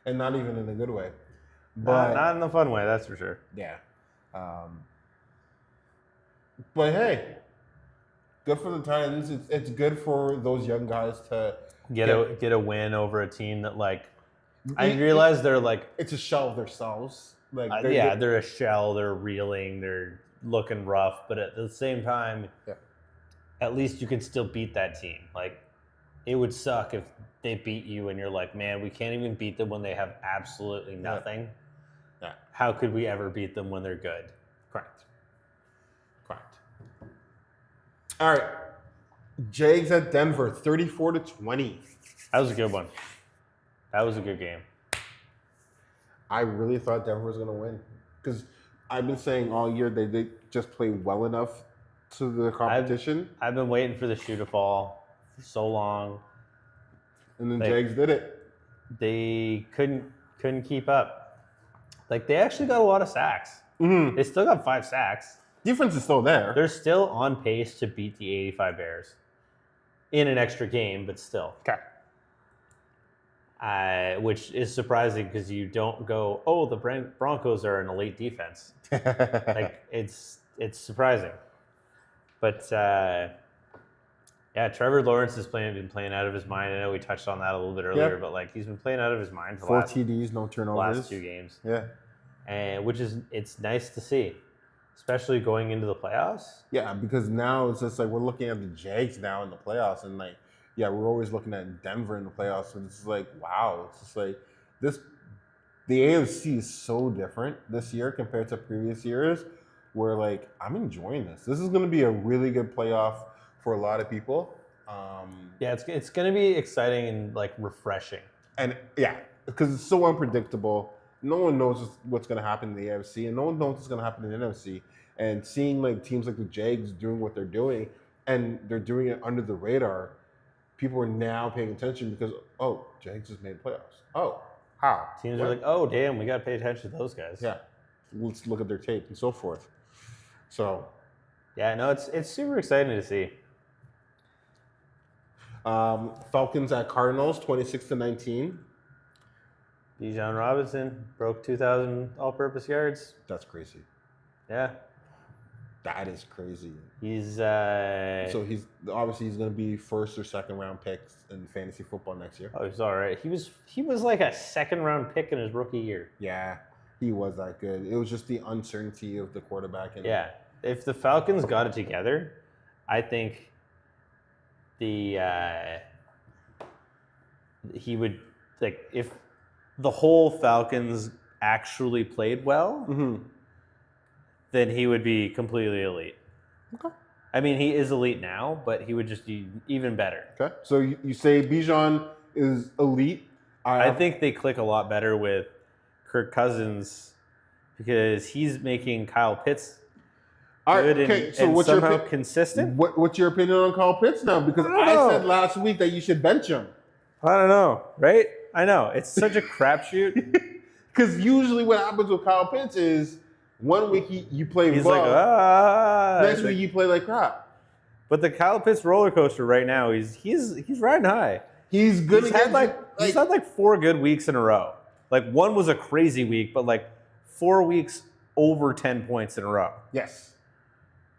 And not even in a good way. But not in the fun way, that's for sure. Yeah. But hey, good for the Titans. It's good for those young guys to Get a win over a team that like I It- realize they're like It's a shell of themselves. Like they're a shell, they're reeling, they're looking rough, but at the same time, Yeah. at least you can still beat that team. Like it would suck if they beat you and you're like, man, we can't even beat them when they have absolutely nothing. Yeah. How could we ever beat them when they're good? Correct. All right. Jags at Denver, 34-20. That was a good one. That was a good game. I really thought Denver was going to win because I've been saying all year they just play well enough to the competition, I've been waiting for the shoe to fall for so long. and then like- Jags did it. They couldn't keep up. Like they actually got a lot of sacks. Mm-hmm. They still got 5 sacks. Defense is still there. They're still on pace to beat the 85 Bears in an extra game, but still. Okay. Which is surprising because you don't go, oh, the Broncos are an elite defense. Like it's surprising. But yeah, Trevor Lawrence has been playing out of his mind. I know we touched on that a little bit earlier, but like he's been playing out of his mind for 4 the TDs, no turnovers. last 2 games. Yeah. And it's nice to see, especially going into the playoffs. Yeah, because now it's just like we're looking at the Jags now in the playoffs, and like, yeah, we're always looking at Denver in the playoffs, and it's like, wow, it's just like this. The AFC is so different this year compared to previous years, where like I'm enjoying this. This is going to be a really good playoff for a lot of people. Yeah, it's going to be exciting and like refreshing. And yeah, because it's so unpredictable. No one knows what's going to happen in the AFC, and no one knows what's going to happen in the NFC. And seeing like teams like the Jags doing what they're doing, and they're doing it under the radar, people are now paying attention because Jags just made playoffs. Oh, how? Teams What? are like, oh damn, we got to pay attention to those guys. Yeah, let's look at their tape and so forth. So, Yeah, no, it's super exciting to see. Falcons at Cardinals, 26-19. Bijan Robinson broke 2,000 all-purpose yards. That's crazy. Yeah, That is crazy. he's So he's going to be first or second round picks in fantasy football next year. he's all right. He was like a 2nd-round pick in his rookie year. Yeah, he was that good. It was just the uncertainty of the quarterback. And Yeah, if the Falcons got it together, I think he would like if the whole Falcons actually played well, then he would be completely elite. Okay. I mean, he is elite now, but he would just be even better. Okay. So you say Bijan is elite. I think they click a lot better with Kirk Cousins because he's making Kyle Pitts good and what's somehow consistent. What's your opinion on Kyle Pitts now? Because I don't I know. said last week that you should bench him. I don't know, right? I know. It's such a crapshoot. Because usually what happens with Kyle Pitts is 1 week you play He's well, like, next week you play like crap. But the Kyle Pitts roller coaster right now, he's riding high. He's good He's against had he's had like 4 good weeks in a row. Like one was a crazy week, but like 4 weeks over 10 points in a row. yes.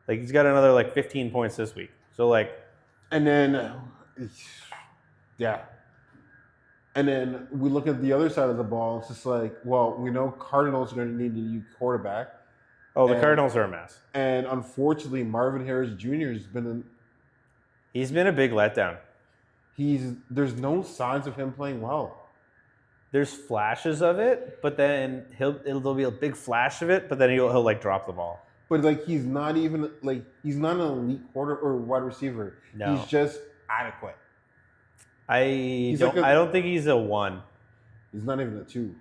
Like he's got another like 15 points this week. So like, And then, yeah. And then we look at the other side of the ball. It's just like, well, we know Cardinals are going to need a new quarterback. oh, the And- Cardinals are a mess. And unfortunately, Marvin Harris Jr. has been He's been a big letdown. there's no signs of him playing well. There's flashes of it, but then there'll be a big flash of it, but then he'll like drop the ball. But like he's not even like he's not an elite quarter or wide receiver. No. He's just adequate. I like don't think he's a 1. He's not even a 2.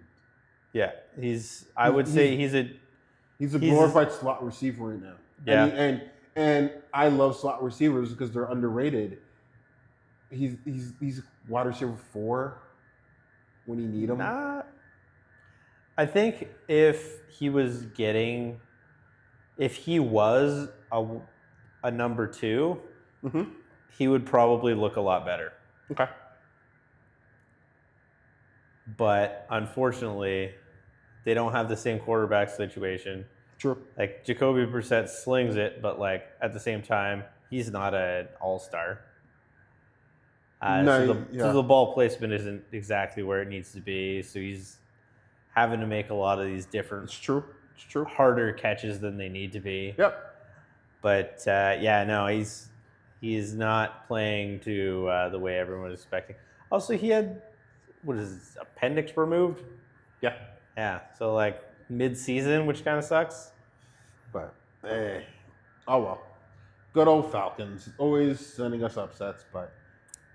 Yeah, I would say he's a He's a He's- glorified slot receiver right now. Yeah. And I love slot receivers because they're underrated. He's wide receiver 4 when you need him. Nah. I think if he was a number 2, he would probably look a lot better. Okay. But unfortunately, they don't have the same quarterback situation. True. Like Jacoby Brissett slings it, but like at the same time, he's not an all-star. So the ball placement isn't exactly where it needs to be. So he's having to make a lot of these different, It's true. It's true. harder catches than they need to be. Yep. But he's not playing to the way everyone was expecting. Also, he had his appendix removed? Yeah. Yeah. So like mid-season, which kind of sucks. But oh well. Good old Falcons, always sending us upsets, but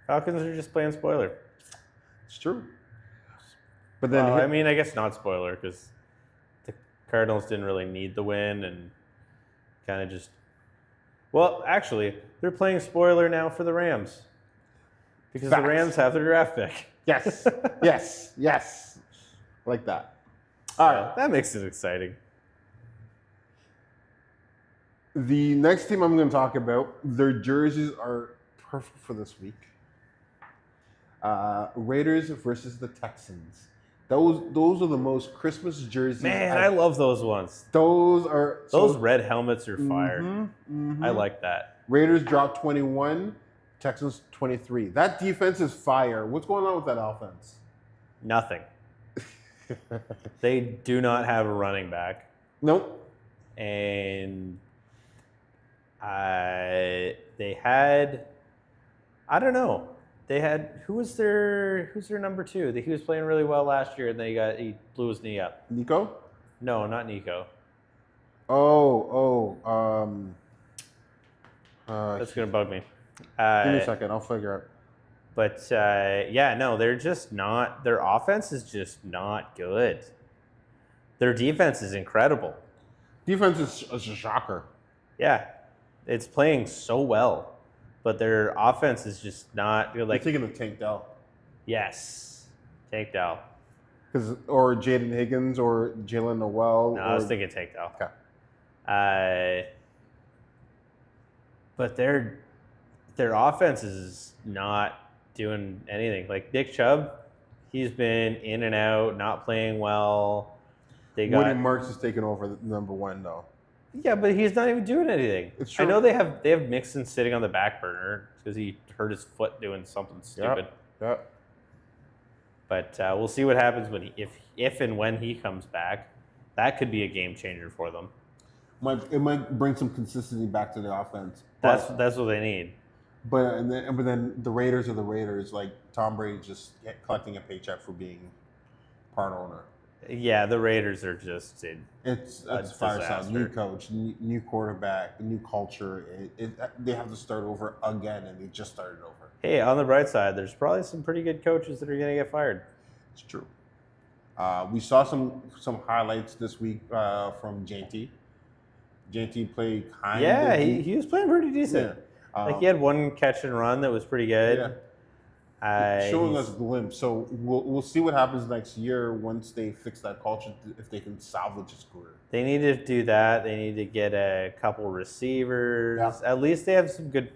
Falcons are just playing spoiler. it's true. But then Well, I mean, I guess not spoiler because the Cardinals didn't really need the win and kind of just. Well, actually, they're playing spoiler now for the Rams because Facts. the Rams have their draft pick. yes, yes, like that. All right. That makes it exciting. The next team I'm going to talk about, their jerseys are perfect for this week. Raiders versus the Texans. Those are the most Christmas jerseys. Man, I love those ones. Those are Those red helmets are fire. Mm-hmm. I like that. Raiders dropped 21, Texans 23. That defense is fire. What's going on with that offense? Nothing. They do not have a running back. Nope. And they had, I don't know. They had who's their number 2? He was playing really well last year, and then he blew his knee up. Nico? No, not Nico. That's gonna bug me. Give me a second. I'll figure it. But no, they're just not. Their offense is just not good. Their defense is incredible. Defense is a shocker. Yeah, it's playing so well. But their offense is just not You're thinking of Tank Dell. Yes, Tank Dell. Or Jaden Higgins or Jalen Noel. No, I was thinking Tank Dell. Okay. But their offense is not doing anything. Like Nick Chubb, he's been in and out, not playing well. Woody Marks is taking over the number 1 though. Yeah, but he's not even doing anything. It's true. I know they have Mixon sitting on the back burner because he hurt his foot doing something stupid. Yep. But we'll see what happens if and when he comes back. That could be a game changer for them. It might bring some consistency back to the offense. That's what they need. But then the Raiders are the Raiders. Like Tom Brady just collecting a paycheck for being part owner. Yeah, the Raiders are just It's fireside. New coach, new quarterback, new culture. They have to start over again, and they just started over. Hey, on the bright side, there's probably some pretty good coaches that are going to get fired. It's true. We saw some highlights this week from JT. JT played kind of. Yeah, he was playing pretty decent. Yeah. Like he had one catch and run that was pretty good. Yeah. Showing us a glimpse. So we'll see what happens next year once they fix that culture, if they can salvage his career. They need to do that. They need to get a couple receivers. Yeah. At least they have some good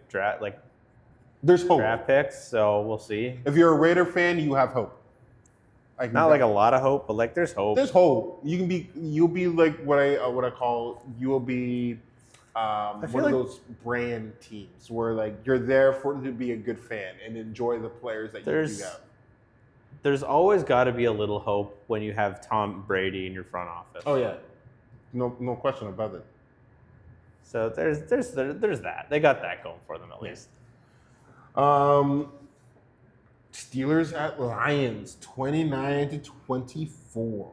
There's hope. draft picks, so we'll see. If you're a Raider fan, you have hope. Not like a lot of hope, but like there's hope. There's hope. You'll be like you'll be one of those brand teams where like you're there to be a good fan and enjoy the players that you do have. There's always got to be a little hope when you have Tom Brady in your front office. Oh yeah, no question about it. So there's that. They got that going for them at least. Steelers at Lions, 29-24.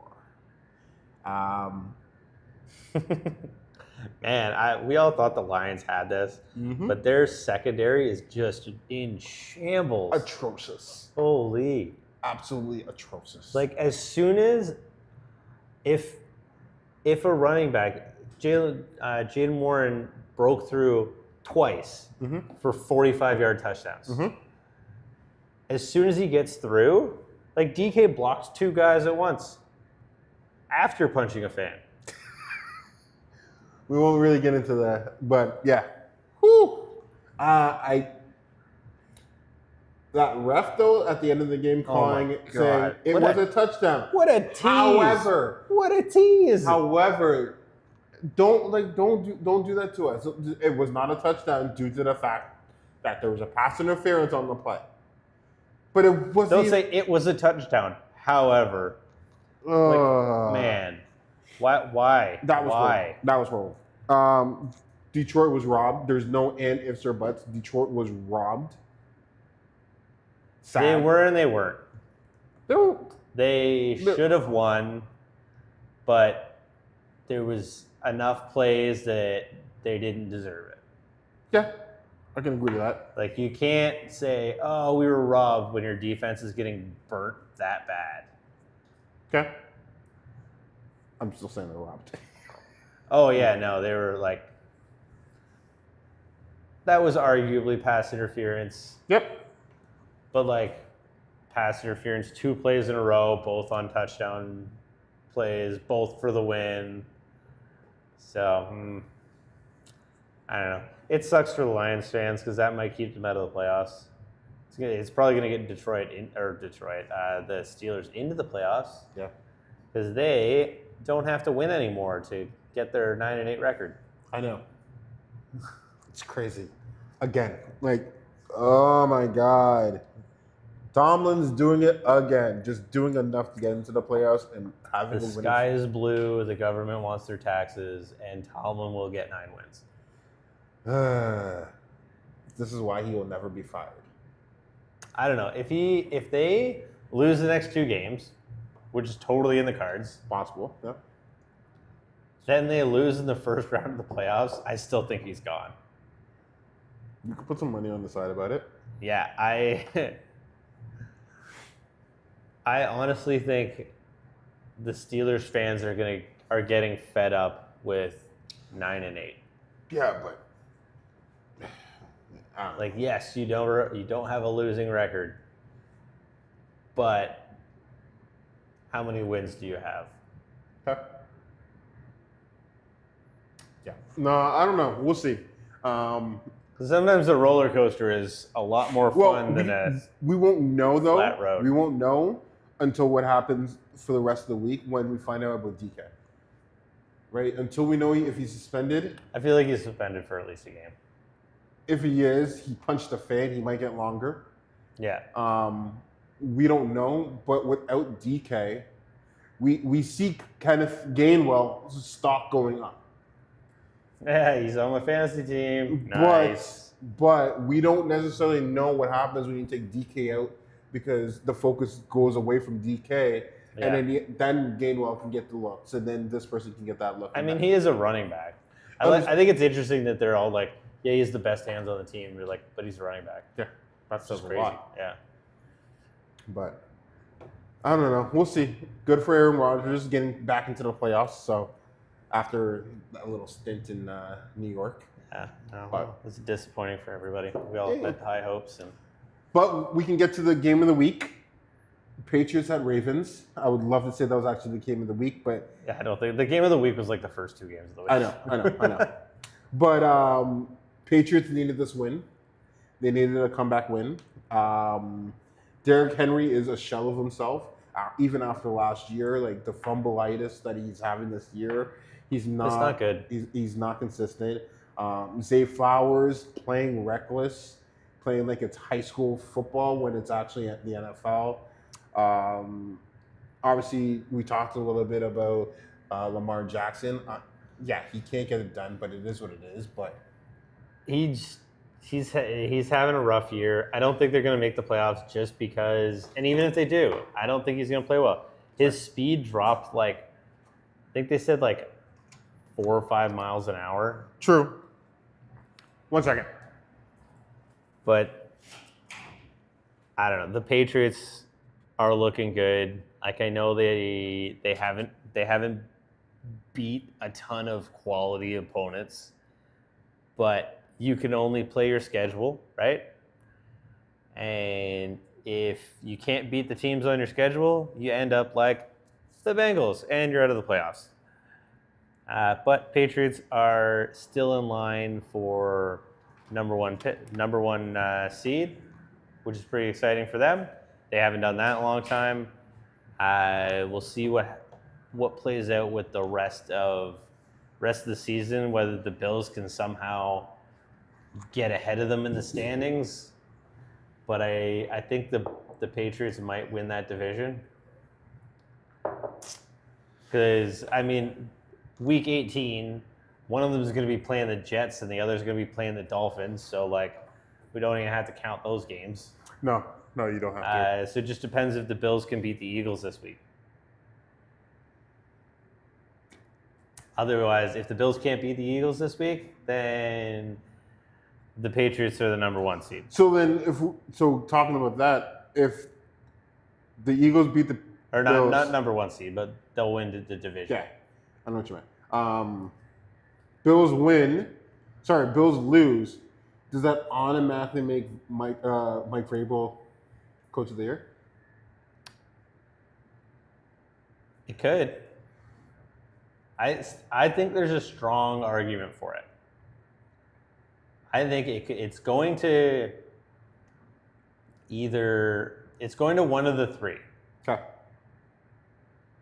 Man, we all thought the Lions had this, but their secondary is just in shambles. Atrocious. Holy. Absolutely atrocious. Like as soon as if a running back, Jaden Warren broke through twice for 45-yard touchdowns. As soon as he gets through, like DK blocks 2 guys at once after punching a fan. We won't really get into that, but yeah. Whew. That ref though at the end of the game calling saying it was a touchdown. What a tease! However, what a tease! However, don't do that to us. It was not a touchdown due to the fact that there was a pass interference on the play. But it wasn't. Don't say it was a touchdown. However, man, why? That was why? horrible. That was horrible. Detroit was robbed. There's no and ifs or buts. Detroit was robbed. Sad. They were and they weren't. They were, They should have won, but there was enough plays that they didn't deserve it. yeah, I can agree to that. Like, you can't say, oh, we were robbed when your defense is getting burnt that bad. Okay. I'm still saying they're robbed. Oh, yeah, no, they were like, that was arguably pass interference, Yep. but like, pass interference, 2 plays in a row, both on touchdown plays, both for the win. So, I don't know. It sucks for the Lions fans because that might keep them out of the playoffs. It's probably going to get the Steelers into the playoffs. Yeah. Because they don't have to win anymore to get their 9-8 record. I know. It's crazy. Again, like, oh my God. Tomlin's doing it again. Just doing enough to get into the playoffs and having The a win. sky is blue. The government wants their taxes, and Tomlin will get 9 wins. This is why he will never be fired. I don't know if they lose the next 2 games, which is totally in the cards. Possible. Yeah. Then they lose in the first round of the playoffs. I still think he's gone. You could put some money on the side about it. Yeah, I honestly think the Steelers fans are getting fed up with 9-8. Yeah, but Like, yes, you don't have a losing record, but how many wins do you have? huh? Yeah. No, I don't know. We'll see. Because sometimes the roller coaster is a lot more fun than a we won't know though. flat road. We won't know until what happens for the rest of the week when we find out about DK. Right? Until we know if he's suspended. I feel like he's suspended for at least a game. If he is, he punched a fan. He might get longer. Yeah. We don't know, but without DK, we see Kenneth Gainwell's stock going up. Yeah, he's on my fantasy team. Nice. But we don't necessarily know what happens when you take DK out because the focus goes away from DK, Yeah. and then Gainwell can get the looks, and then this person can get that look. I mean, he is a running back. I think it's interesting that they're all like, yeah, he's the best hands on the team. You're like, but he's a running back. Yeah, that's It's just crazy. a lot. Yeah. But I don't know. We'll see. Good for Aaron Rodgers getting back into the playoffs. So after a little stint in New York. Yeah. No, But- it's disappointing for everybody. We all had high hopes. But we can get to the game of the week. Patriots at Ravens. I would love to say that was actually the game of the week, but Yeah, I don't think the game of the week was like the first 2 games of the week. I know. But Patriots needed this win. They needed a comeback win. Derrick Henry is a shell of himself. Even after last year, like the fumbleitis that he's having this year, he's not. It's not good. He's not consistent. Zay Flowers playing reckless, playing like it's high school football when it's actually at the NFL. Obviously, we talked a little bit about Lamar Jackson. Yeah, he can't get it done, but it is what it is. But He's having a rough year. I don't think they're going to make the playoffs just because, and even if they do, I don't think he's going to play well. His speed dropped like, I think they said like 4 or 5 miles an hour. true. 1 second. But I don't know. The Patriots are looking good. Like, I know they haven't beat a ton of quality opponents, but you can only play your schedule, right? And if you can't beat the teams on your schedule, you end up like the Bengals, and you're out of the playoffs. But Patriots are still in line for number one seed, which is pretty exciting for them. They haven't done that in a long time. We'll see what plays out with the rest of rest of the season, whether the Bills can somehow get ahead of them in the standings. But I think the Patriots might win that division. Because, I mean, week 18, one of them is going to be playing the Jets and the other is going to be playing the Dolphins. So, like, we don't even have to count those games. No, you don't have to. So it just depends if the Bills can beat the Eagles this week. Otherwise, if the Bills can't beat the Eagles this week, then the Patriots are the number 1 seed. So then, talking about that, if the Eagles beat the Bills, not number 1 seed, but they'll win the division. Yeah, I know what you meant. Bills lose. Does that automatically make Mike Vrabel Coach of the Year? It could. I think there's a strong argument for it. I think it's going to it's going to one of the 3. Okay.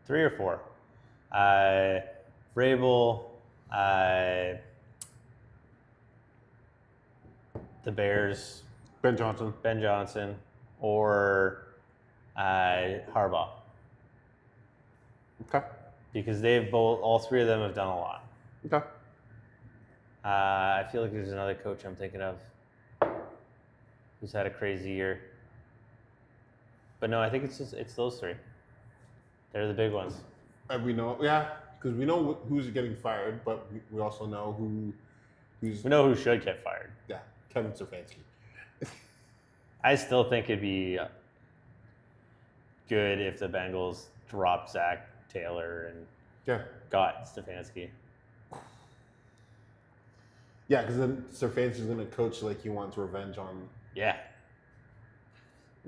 3 or 4. Vrabel, the Bears, Ben Johnson, or Harbaugh. Okay. Because all 3 of them have done a lot. Okay. I feel like there's another coach I'm thinking of who's had a crazy year. But no, I think it's those 3. They're the big ones. And we know, because we know who's getting fired, but we also know We know who should get fired. Yeah, Kevin Stefanski. I still think it'd be good if the Bengals dropped Zach Taylor and got Stefanski. Yeah, because then Stefanski's going to coach like he wants revenge on. Yeah.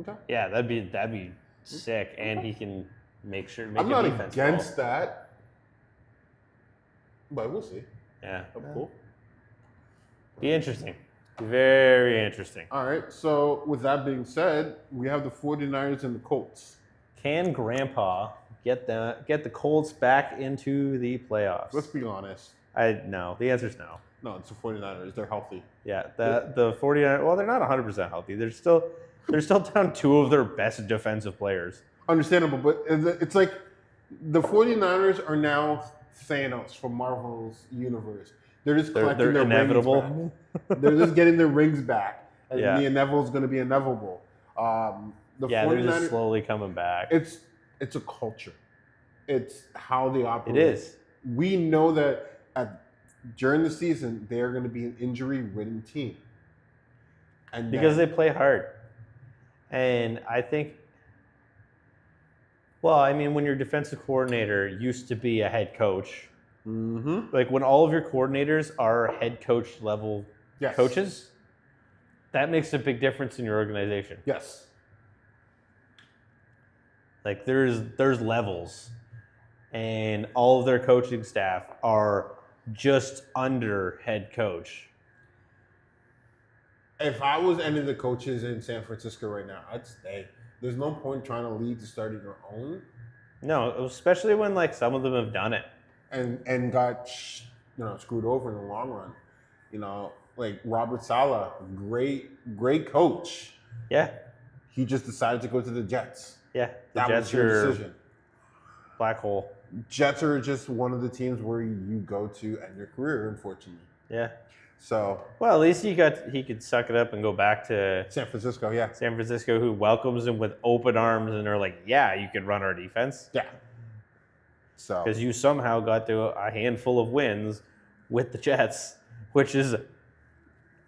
Okay. Yeah, that'd be sick, and he can make I'm not defense against that, but we'll see. Yeah. Cool. Be interesting. Very interesting. All right. So with that being said, we have the 49ers and the Colts. Can Grandpa get the Colts back into the playoffs? Let's be honest. No. The answer is no. No, it's the 49ers. They're healthy. Yeah. The 49ers. Well, they're not 100% healthy. They're still down 2 of their best defensive players. Understandable, but it's like the 49ers are now Thanos from Marvel's universe. They're just collecting their inevitable. rings back. They're just getting their rings back. And Yeah. the inevitable is going to be inevitable. The 49ers, they're just slowly coming back. It's a culture. It's how they operate. It is. We know that during the season, they are going to be an injury-ridden team. And Because they play hard. And I think, well, I mean, when your defensive coordinator used to be a head coach, like when all of your coordinators are head coach level coaches, that makes a big difference in your organization. Yes. Like there's levels, and all of their coaching staff are just under head coach. If I was any of the coaches in San Francisco right now, I'd stay. There's no point trying to lead to starting your own. No, especially when like some of them have done it and got screwed over in the long run. Like Robert Saleh, great coach. Yeah. He just decided to go to the Jets. Yeah. The That Jets was your are decision. black hole. Jets are just one of the teams where you go to end your career, unfortunately. Yeah. So well, at least he could suck it up and go back to San Francisco, who welcomes him with open arms and are like, yeah, you can run our defense. Yeah. So because you somehow got to a handful of wins with the Jets, which is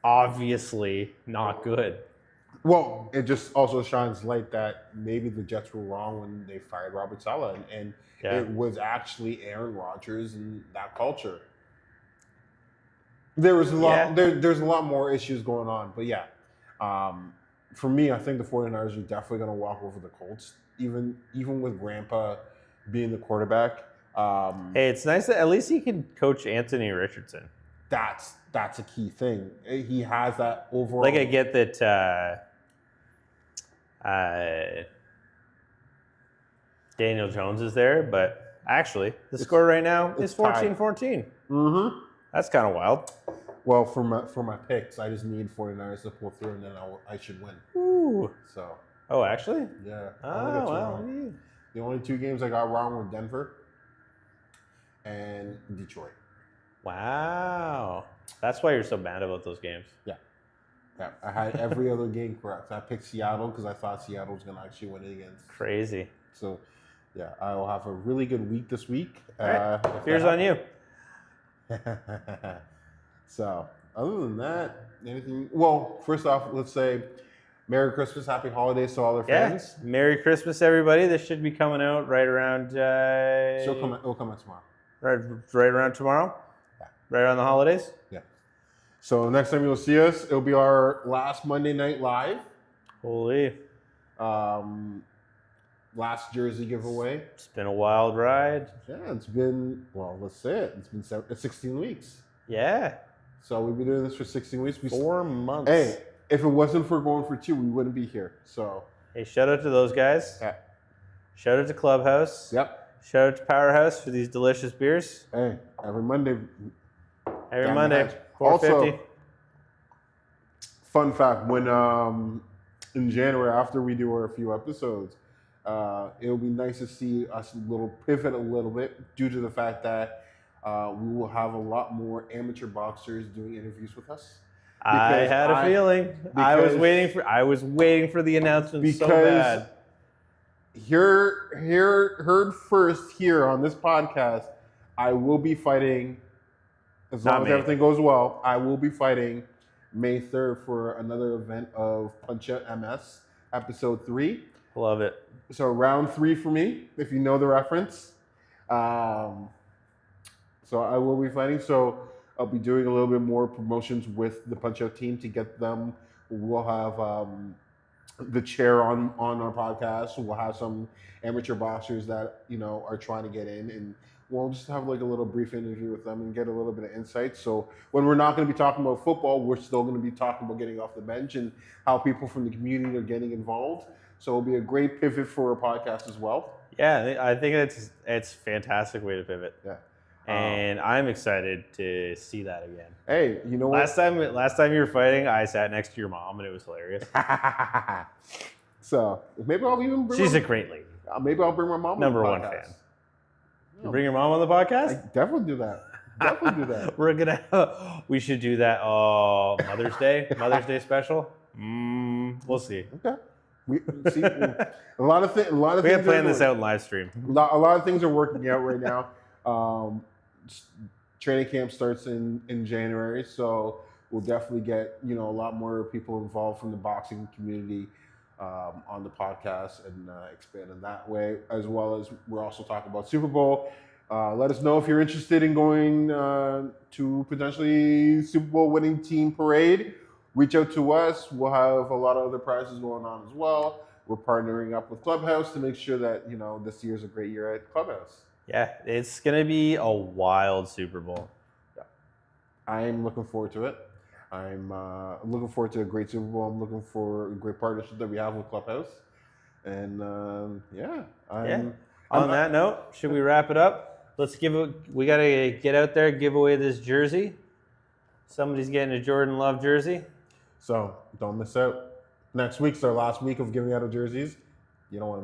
obviously not good. Well, it just also shines light that maybe the Jets were wrong when they fired Robert Saleh, and it was actually Aaron Rodgers and that culture. There was a lot. There's a lot more issues going on, but for me, I think the 49ers are definitely going to walk over the Colts, even with Grandpa being the quarterback. Hey, it's nice that at least he can coach Anthony Richardson. That's a key thing. He has that overall. Like I get that Daniel Jones is there, but Actually, the score right now is it's tied. 14-14. Mm-hmm. That's kind of wild. Well, for my picks, I just need 49ers to pull through, and then I should win. Ooh. So Oh, actually? yeah, I Oh, only got two well. wrong. The only two games I got wrong were Denver and Detroit. Wow. That's why you're so mad about those games. Yeah, I had every other game correct. I picked Seattle because I thought Seattle was going to actually win it against. Crazy. So, yeah, I will have a really good week this week. All right. Here's on you. So, other than that, anything? Well, first off, let's say Merry Christmas, Happy Holidays to all our fans. Merry Christmas, everybody. This should be coming out right around. It'll come out tomorrow. Right around tomorrow. Yeah. Right around the holidays. Yeah. So next time you'll see us, it'll be our last Monday Night Live. Holy. Last jersey giveaway. It's been a wild ride. Yeah, it's been, well, let's say it. It's been 16 weeks. Yeah. So we've been doing this for 16 weeks. 4 months. Hey, if it wasn't for going for 2, we wouldn't be here. So. Hey, shout out to those guys. Yeah. Shout out to Clubhouse. Yep. Shout out to Powerhouse for these delicious beers. Hey, every Monday. Every Damn Monday, right. $4.50. Also, fun fact, when in January, after we do our few episodes, it'll be nice to see us pivot a little bit due to the fact that we will have a lot more amateur boxers doing interviews with us. I had a feeling. I was waiting for the announcement so bad. Heard first here on this podcast, I will be fighting, as long as everything goes well, I will be fighting May 3rd for another event of Punch Out MS, episode 3. Love it. So round 3 for me, if you know the reference. So I will be fighting. So I'll be doing a little bit more promotions with the Punch Out team to get them. We'll have the chair on our podcast. We'll have some amateur boxers that are trying to get in, and we'll just have like a little brief interview with them and get a little bit of insight. So when we're not going to be talking about football, we're still going to be talking about getting off the bench and how people from the community are getting involved. So it'll be a great pivot for our podcast as well. Yeah, I think it's a fantastic way to pivot. Yeah. And I'm excited to see that again. Hey, you know what? Last time you were fighting, I sat next to your mom, and it was hilarious. So maybe I'll even bring. She's a great lady. Maybe I'll bring my mom. Number on the one podcast. fan. You bring your mom on the podcast? I definitely do that. Definitely do that. We're gonna. We should do that. Oh, Mother's Day special. We'll see. Okay. We see a lot of things. We have planned this out in live stream. A lot of things are working out right now. Training camp starts in January, so we'll definitely get a lot more people involved from the boxing community on the podcast and expand in that way, as well as we're also talking about Super Bowl. Let us know if you're interested in going to potentially Super Bowl winning team parade. Reach out to us. We'll have a lot of other prizes going on as well. We're partnering up with Clubhouse to make sure that this year's a great year at Clubhouse. Yeah, it's gonna be a wild Super Bowl. Yeah, I'm looking forward to it. I'm looking forward to a great Super Bowl. I'm looking for a great partnership that we have with Clubhouse. And On that note, should we wrap it up? We gotta get out there, give away this jersey. Somebody's getting a Jordan Love jersey. So don't miss out. Next week's our last week of giving out of jerseys. You don't want to